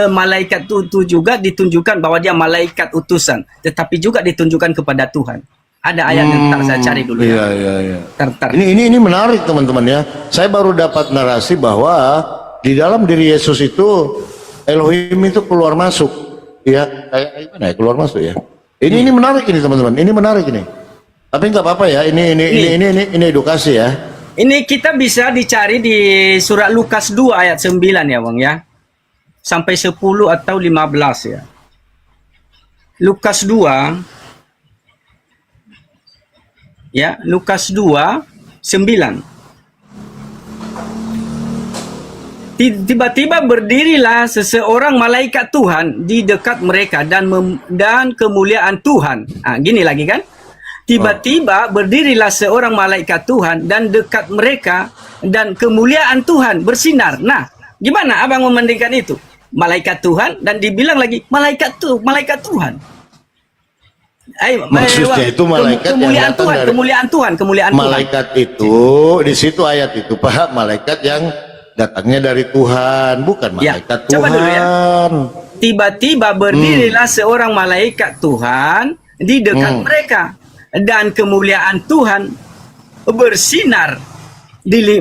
malaikat itu juga ditunjukkan bahwa dia malaikat utusan, tetapi juga ditunjukkan kepada Tuhan. Ada ayat yang ntar saya cari dulu Iya, ya. iya, iya. Ntar. Ini menarik, teman-teman ya. Saya baru dapat narasi bahwa di dalam diri Yesus itu Elohim itu keluar masuk, ya. Kayak gimana ya, keluar masuk ya. Ini menarik ini, teman-teman. Ini menarik ini. Tapi nggak apa-apa ya. Ini edukasi ya. Ini kita bisa dicari di surat Lukas 2 ayat 9 ya, Bang ya. Sampai 10 atau 15 ya. Lukas 2 Ya, Lukas 2:9. Tiba-tiba berdirilah seseorang malaikat Tuhan di dekat mereka dan kemuliaan Tuhan. Gini lagi kan? Tiba-tiba berdirilah seorang malaikat Tuhan dan dekat mereka dan kemuliaan Tuhan bersinar. Nah, gimana abang membandingkan itu? Malaikat Tuhan dan dibilang lagi malaikat Tuhan. Maksudnya itu malaikat kemuliaan yang datang Tuhan, dari kemuliaan Tuhan. malaikat itu di situ ayat itu Pak, malaikat yang datangnya dari Tuhan, bukan Ya, malaikat coba Tuhan. dulu ya. Tiba-tiba berdirilah seorang malaikat Tuhan di dekat mereka dan kemuliaan Tuhan bersinar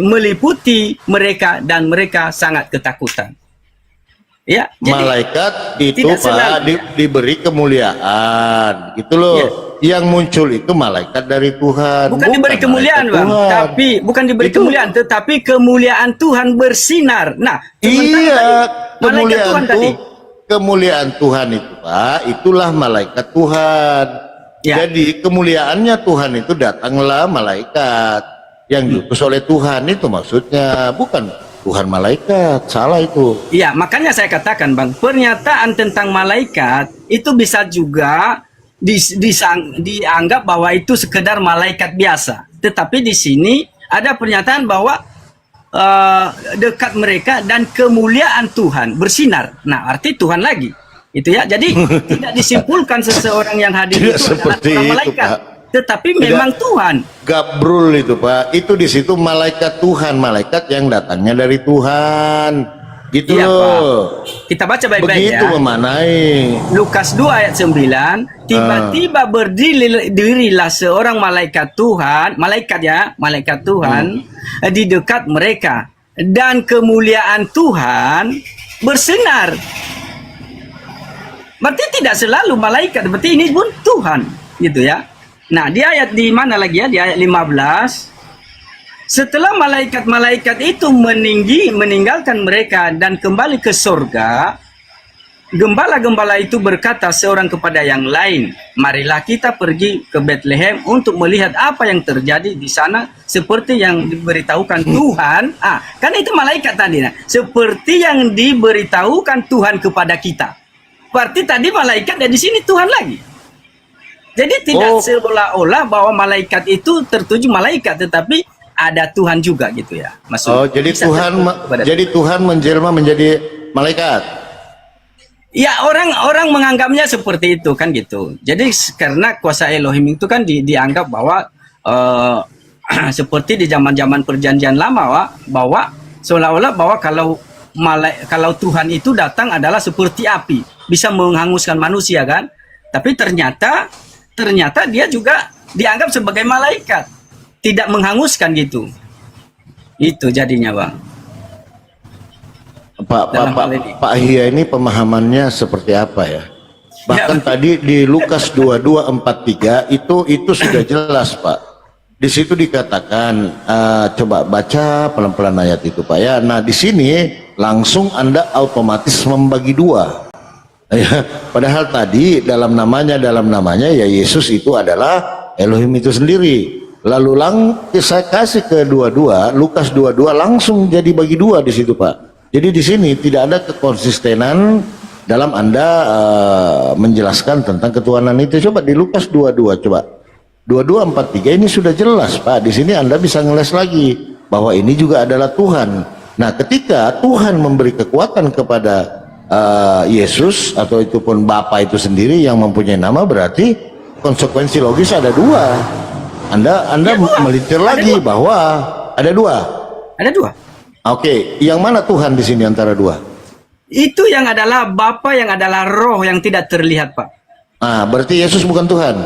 meliputi mereka dan mereka sangat ketakutan. Ya, jadi Malaikat itu tidak Pak selalu. diberi kemuliaan, gitu loh. Ya. Yang muncul itu malaikat dari Tuhan. bukan diberi kemuliaan, malaikat Bang, Tuhan. tapi bukan diberi Itu- kemuliaan, tetapi kemuliaan Tuhan bersinar. Nah, sementara Iya, tadi, malaikat Tuhan tadi. kemuliaan Tuhan itu Pak, itulah malaikat Tuhan. Ya. Jadi kemuliaannya Tuhan itu datanglah malaikat yang diutus oleh Tuhan, itu maksudnya, bukan Tuhan malaikat, salah itu. Iya, makanya saya katakan, Bang, pernyataan tentang malaikat itu bisa juga dianggap bahwa itu sekedar malaikat biasa. Tetapi di sini ada pernyataan bahwa dekat mereka dan kemuliaan Tuhan bersinar. Nah, arti Tuhan lagi. Itu ya. Jadi tidak disimpulkan seseorang yang hadir Tidak itu adalah seperti seorang itu, malaikat. Pak. Tetapi Tidak. memang Tuhan. Gabrul itu Pak, itu di situ malaikat Tuhan, malaikat yang datangnya dari Tuhan, gitu Iya, loh. Kita baca baik-baik Begitu ya. memanai. Lukas 2 ayat 9, tiba-tiba berdirilah seorang malaikat Tuhan, malaikat Tuhan di dekat mereka dan kemuliaan Tuhan bersinar. Berarti tidak selalu malaikat, berarti ini pun Tuhan, gitu ya. Nah, di ayat di mana lagi ya? Di ayat 15. Setelah malaikat-malaikat itu meninggalkan mereka dan kembali ke surga, gembala-gembala itu berkata seorang kepada yang lain, marilah kita pergi ke Bethlehem untuk melihat apa yang terjadi di sana seperti yang diberitahukan Tuhan. Kan itu malaikat tadi. Nah, seperti yang diberitahukan Tuhan kepada kita. Berarti tadi malaikat dan di sini Tuhan lagi. Jadi tidak seolah-olah bahwa malaikat itu tertuju malaikat, tetapi ada Tuhan juga gitu ya. Maksud, Jadi bisa Tuhan, tertuju kepada jadi Tuhan menjelma menjadi malaikat. ya, orang menganggapnya seperti itu kan gitu. Jadi karena kuasa Elohim itu kan dianggap bahwa seperti di zaman-zaman perjanjian lama bahwa seolah-olah bahwa kalau Tuhan itu datang adalah seperti api, bisa menghanguskan manusia kan. Tapi ternyata dia juga dianggap sebagai malaikat, tidak menghanguskan gitu. Itu jadinya, Bang. Pak Hia ini pemahamannya seperti apa ya? Bahkan Ya. tadi di Lukas 22:43 itu sudah jelas Pak. Di situ dikatakan, coba baca pelan-pelan ayat itu Pak ya. Nah di sini langsung Anda otomatis membagi dua. Ya, padahal tadi dalam namanya ya Yesus itu adalah Elohim itu sendiri. Lalu saya kasih ke dua-dua, Lukas 22 langsung jadi bagi dua di situ Pak. Jadi di sini tidak ada kekonsistenan dalam Anda menjelaskan tentang ketuhanan itu. Coba di Lukas 22 coba. 22:43 ini sudah jelas Pak. Di sini Anda bisa ngeles lagi bahwa ini juga adalah Tuhan. Nah, ketika Tuhan memberi kekuatan kepada Yesus atau itu pun Bapa itu sendiri yang mempunyai nama, berarti konsekuensi logis ada dua. Anda melintir lagi bahwa ada dua. Ada dua. Oke, yang mana Tuhan di sini antara dua? Itu yang adalah Bapa, yang adalah Roh yang tidak terlihat, Pak. Nah, berarti Yesus bukan Tuhan.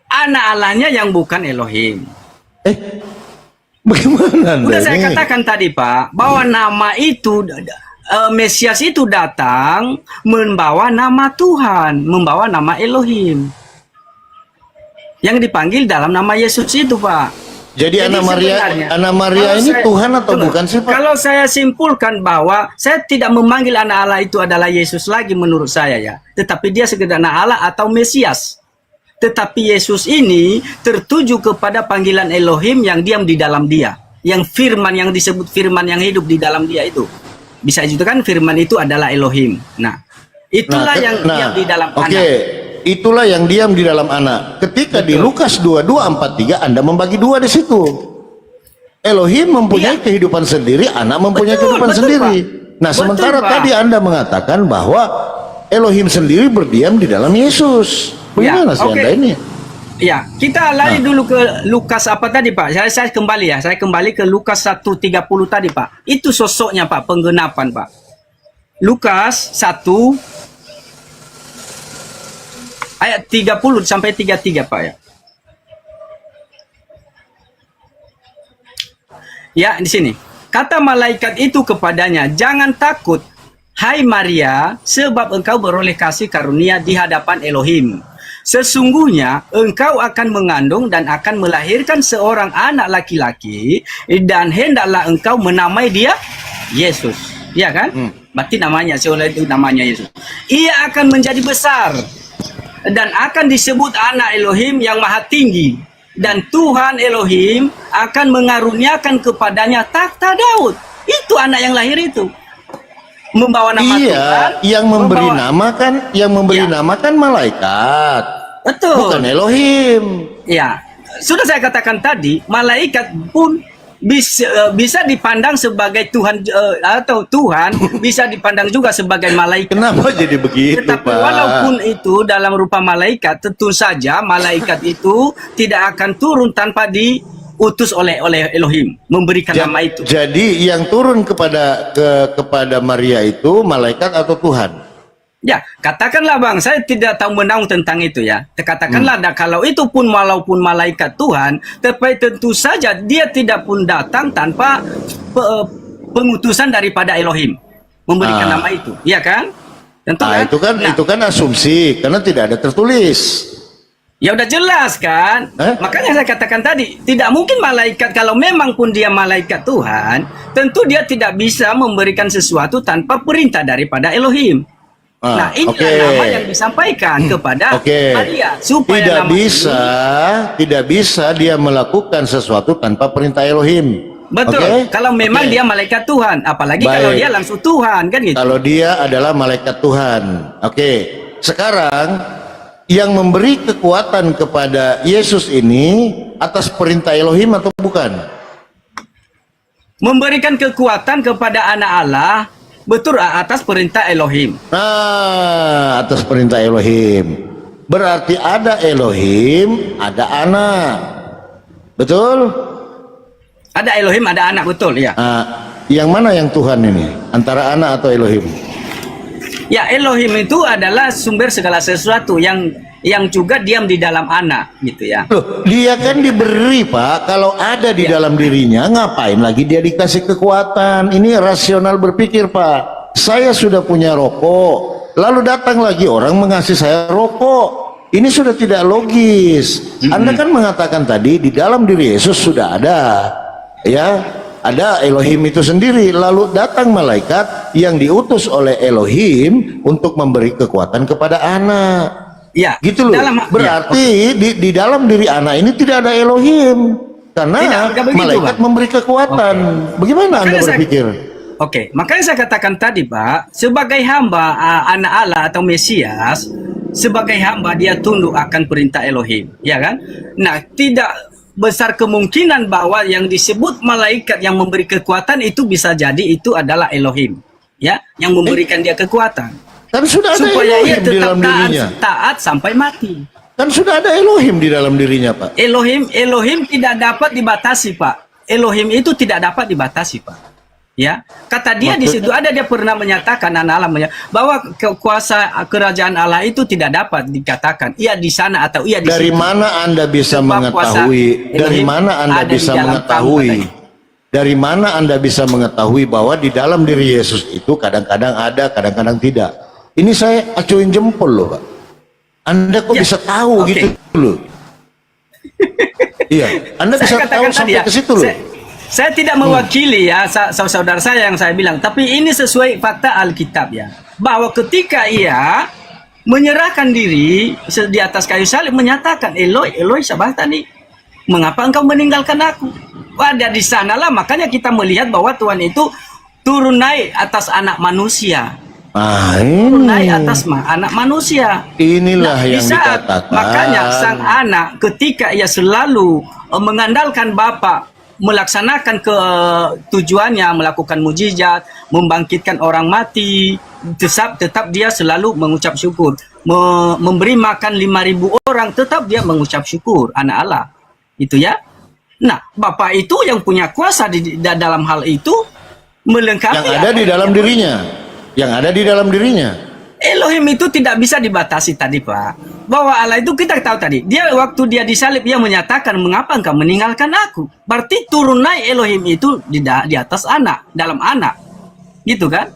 Anak Allahnya yang bukan Elohim. Bagaimana Anda Udah saya ini? katakan tadi, Pak, bahwa nama itu Mesias itu datang membawa nama Tuhan, membawa nama Elohim. Yang dipanggil dalam nama Yesus itu, Pak. Jadi Ana sebenarnya, Maria kalau ini Tuhan atau bukan sih Pak? Kalau saya simpulkan bahwa saya tidak memanggil anak Allah itu adalah Yesus lagi menurut saya ya. Tetapi dia sekedar anak Allah atau Mesias. Tetapi Yesus ini tertuju kepada panggilan Elohim yang diam di dalam dia. Yang firman yang disebut firman yang hidup di dalam dia itu. Bisa juga kan firman itu adalah Elohim. Nah, itulah yang diam di dalam anak. Itulah yang diam di dalam anak. Ketika di Lukas 22:43 Anda membagi dua di situ. Elohim mempunyai kehidupan sendiri, anak mempunyai kehidupan sendiri. Pak. Nah, sementara Pak. tadi Anda mengatakan bahwa Elohim sendiri berdiam di dalam Yesus. Bagaimana sih Anda ini? Ya, kita lari dulu ke Lukas apa tadi Pak? Saya kembali ya, saya kembali ke Lukas 1:30 tadi Pak. Itu sosoknya Pak, penggenapan Pak. Lukas 1 ayat 30 sampai 33 Pak ya. Ya, di sini. Kata malaikat itu kepadanya, "Jangan takut, hai Maria, sebab engkau beroleh kasih karunia di hadapan Elohim. Sesungguhnya engkau akan mengandung dan akan melahirkan seorang anak laki-laki, dan hendaklah engkau menamai dia Yesus." Ya kan? Berarti namanya, seolah itu namanya Yesus. "Ia akan menjadi besar dan akan disebut anak Elohim yang maha tinggi. Dan Tuhan Elohim akan mengaruniakan kepadanya takhta Daud." Itu anak yang lahir itu. Membawa nama Tuhan. Yang memberi nama kan, nama kan malaikat. Betul. Bukan Elohim. Ya, sudah saya katakan tadi, malaikat pun bisa dipandang sebagai Tuhan, atau Tuhan bisa dipandang juga sebagai malaikat. Kenapa jadi begitu, Tetapi Pak? walaupun itu dalam rupa malaikat, tentu saja malaikat itu tidak akan turun tanpa diutus oleh Elohim, memberikan nama itu. Jadi yang turun kepada Maria itu malaikat atau Tuhan? Ya, katakanlah Bang, saya tidak tahu menau tentang itu ya. Katakanlah kalau itu pun walaupun malaikat Tuhan, tetapi tentu saja dia tidak pun datang tanpa pengutusan daripada Elohim memberikan nama itu, ya kan? Tentu kan? Itu kan asumsi karena tidak ada tertulis. Ya udah jelas kan? Makanya saya katakan tadi, tidak mungkin malaikat, kalau memang pun dia malaikat Tuhan, tentu dia tidak bisa memberikan sesuatu tanpa perintah daripada Elohim. Nah, inilah nama yang disampaikan kepada Maria supaya tidak bisa dia melakukan sesuatu tanpa perintah Elohim. Betul. Kalau memang dia malaikat Tuhan, apalagi kalau dia langsung Tuhan kan gitu. Kalau dia adalah malaikat Tuhan. Sekarang yang memberi kekuatan kepada Yesus ini atas perintah Elohim atau bukan? Memberikan kekuatan kepada anak Allah, betul, atas perintah Elohim. Nah, atas perintah Elohim. Berarti ada Elohim, ada anak. Betul? Ada Elohim, ada anak, betul ya. Yang mana yang Tuhan ini? Antara anak atau Elohim? Ya, Elohim itu adalah sumber segala sesuatu yang juga diam di dalam anak gitu ya. Loh, dia kan diberi, Pak. Kalau ada di dalam dirinya, ngapain lagi dia dikasih kekuatan? Ini rasional berpikir, Pak. Saya sudah punya rokok, lalu datang lagi orang mengasih saya rokok. Ini sudah tidak logis. Anda kan mengatakan tadi di dalam diri Yesus sudah ada, ya, ada Elohim itu sendiri. Lalu datang malaikat yang diutus oleh Elohim untuk memberi kekuatan kepada anak. Ya, gitu loh. Berarti di dalam diri anak ini tidak ada Elohim karena malaikat memberi kekuatan. Bagaimana Anda berpikir? Makanya saya katakan tadi, Pak, sebagai hamba anak Allah atau Mesias, sebagai hamba dia tunduk akan perintah Elohim, ya kan? Nah, tidak besar kemungkinan bahwa yang disebut malaikat yang memberi kekuatan itu bisa jadi itu adalah Elohim, ya, yang memberikan dia kekuatan. Kan sudah ada supaya Elohim ia tetap di dalam dirinya. Taat sampai mati. Kan sudah ada Elohim di dalam dirinya, Pak. Elohim tidak dapat dibatasi, Pak. Elohim itu tidak dapat dibatasi, Pak. Ya, kata dia di situ ada, dia pernah menyatakan anak Allah bahwa kuasa kerajaan Allah itu tidak dapat dikatakan ia di sana atau ia di Dari situ. mana Anda bisa mengetahui? Dari mana Anda bisa mengetahui? Dari mana Anda bisa mengetahui bahwa di dalam diri Yesus itu kadang-kadang ada, kadang-kadang tidak? Ini saya acuin jempol loh, Pak. Anda kok bisa tahu gitu loh? Iya, Anda bisa tahu sampai ke situ loh. Saya tidak mewakili ya saudara saya yang saya bilang, tapi ini sesuai fakta Alkitab ya, bahwa ketika ia menyerahkan diri di atas kayu salib, menyatakan, Eloi, Eloi sabachthani, mengapa engkau meninggalkan aku? Pada di sanalah makanya kita melihat bahwa Tuhan itu turun naik atas anak manusia. Turun Ini naik atas anak manusia. inilah yang Di saat, dikatakan. makanya sang anak ketika ia selalu mengandalkan Bapa, melaksanakan ke tujuannya, melakukan mujizat, membangkitkan orang mati, tetap dia selalu mengucap syukur. Memberi makan 5.000 orang, tetap dia mengucap syukur, anak Allah. Itu ya. Nah, Bapa itu yang punya kuasa di dalam hal itu, melengkapi Yang ada di dalam dirinya. Yang ada di dalam dirinya. Elohim itu tidak bisa dibatasi tadi, Pak. Bahwa Allah itu kita tahu tadi. Dia waktu dia disalib, dia menyatakan, mengapa engkau meninggalkan aku? Berarti turun naik Elohim itu di atas anak, dalam anak. Gitu kan?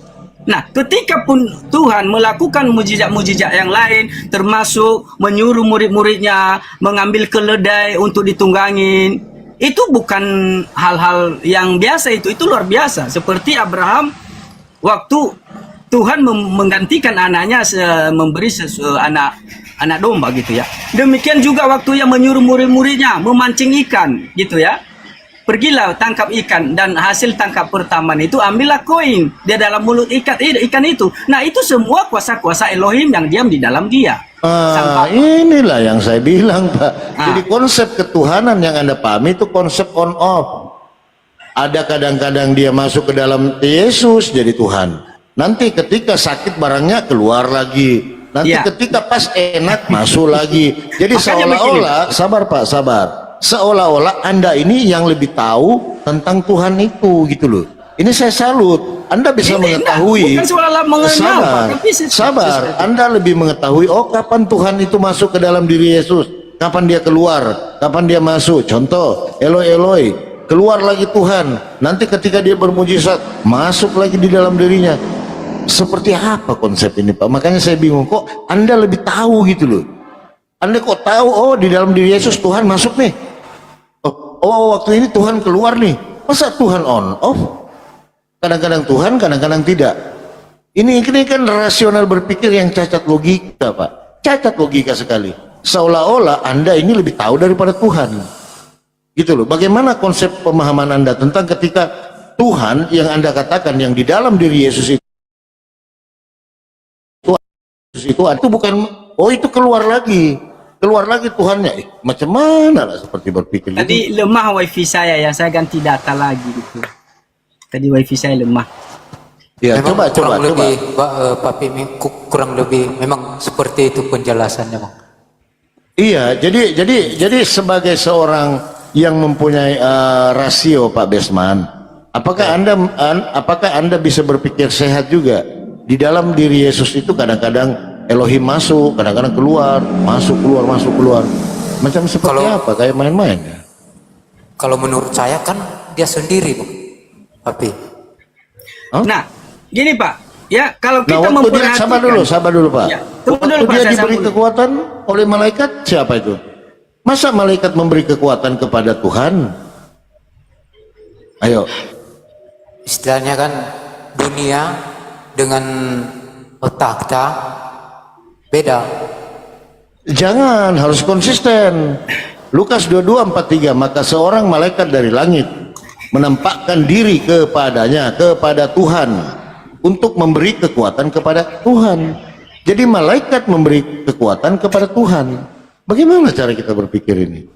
Nah, ketika pun Tuhan melakukan mujizat-mujizat yang lain, termasuk menyuruh murid-muridnya mengambil keledai untuk ditunggangin, itu bukan hal-hal yang biasa, itu luar biasa. Seperti Abraham waktu Tuhan menggantikan anaknya, memberi anak domba gitu ya. Demikian juga waktu yang menyuruh murid-muridnya memancing ikan gitu ya. Pergilah tangkap ikan, dan hasil tangkap pertama itu ambillah koin dia dalam mulut ikan itu. Nah, itu semua kuasa-kuasa Elohim yang diam di dalam dia. Inilah yang saya bilang, Pak. Jadi konsep ketuhanan yang Anda pahami itu konsep on off. Ada kadang-kadang dia masuk ke dalam Yesus jadi Tuhan. Nanti ketika sakit barangnya keluar lagi. Nanti ketika pas enak masuk lagi. Jadi seolah-olah, sabar Pak, sabar. Seolah-olah Anda ini yang lebih tahu tentang Tuhan itu gitu loh. Ini saya salut. Anda bisa mengetahui. Bukan seolah-olah mengenal, Pak, tapi sabar. Anda lebih mengetahui, oh kapan Tuhan itu masuk ke dalam diri Yesus, kapan dia keluar, kapan dia masuk. Contoh, Eloi Eloi, keluar lagi Tuhan. Nanti ketika dia bermujizat, masuk lagi di dalam dirinya. Seperti apa konsep ini, Pak? Makanya saya bingung, kok Anda lebih tahu gitu loh. Anda kok tahu, oh di dalam diri Yesus Tuhan masuk nih. Oh waktu ini Tuhan keluar nih. Masa Tuhan on off? Kadang-kadang Tuhan, kadang-kadang tidak. Ini kan rasional berpikir yang cacat logika, Pak. Cacat logika sekali. Seolah-olah Anda ini lebih tahu daripada Tuhan. Gitu loh. Bagaimana konsep pemahaman Anda tentang ketika Tuhan yang Anda katakan yang di dalam diri Yesus itu bukan, oh itu keluar lagi Tuhannya. Macam mana lah seperti berpikir tadi gitu. lemah wifi saya ya, saya ganti data lagi gitu. Tadi wifi saya lemah. Ya, memang coba. lebih, Pak Pimi, kurang lebih memang seperti itu penjelasannya, Bang. Iya, jadi sebagai seorang yang mempunyai rasio, Pak Besman, apakah Anda bisa berpikir sehat juga? Di dalam diri Yesus itu kadang-kadang Elohim masuk, kadang-kadang keluar, masuk keluar. Macam seperti apa? Kayak main-main ya? Kalau menurut saya kan dia sendiri, Bang. Tapi Nah, gini Pak, ya kalau kita waktu dia, memperhatikan, sabar dulu Pak. Ya, tunggu dulu, Waktu Pak, dia saya diberi sambung. kekuatan oleh malaikat, siapa itu? Masa malaikat memberi kekuatan kepada Tuhan? Ayo. istilahnya kan dunia dengan takhta beda. Jangan, harus konsisten. Lukas 22:43, maka seorang malaikat dari langit menampakkan diri kepadanya, kepada Tuhan, untuk memberi kekuatan kepada Tuhan. Jadi malaikat memberi kekuatan kepada Tuhan. Bagaimana cara kita berpikir ini?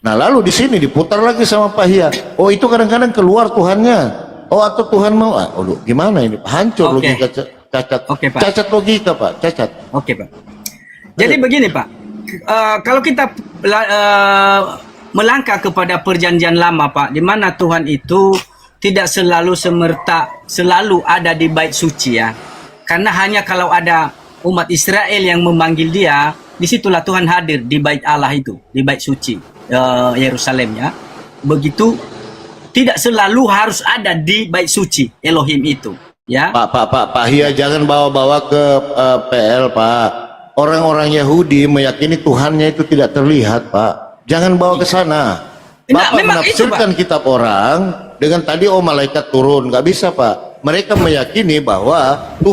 Nah, lalu di sini diputar lagi sama Pak Hia. Oh, itu kadang-kadang keluar Tuhannya. Oh, atau Tuhan mau. Gimana ini? Hancur logika cacat. Pak. Cacat logika, Pak. Cacat. Oke, Pak. Jadi begini, Pak. Kalau kita melangkah kepada perjanjian lama, Pak, di mana Tuhan itu tidak selalu selalu ada di bait suci ya. Karena hanya kalau ada umat Israel yang memanggil dia, disitulah Tuhan hadir di bait Allah itu, di bait suci Yerusalem ya. Begitu, tidak selalu harus ada di bait suci Elohim itu ya. Pak Hia, jangan bawa-bawa ke PL, Pak. Orang-orang Yahudi meyakini Tuhannya itu tidak terlihat, Pak. Jangan bawa ke sana. Bapak menafsirkan kitab orang dengan tadi malaikat turun, nggak bisa, Pak. Mereka meyakini bahwa Tuhan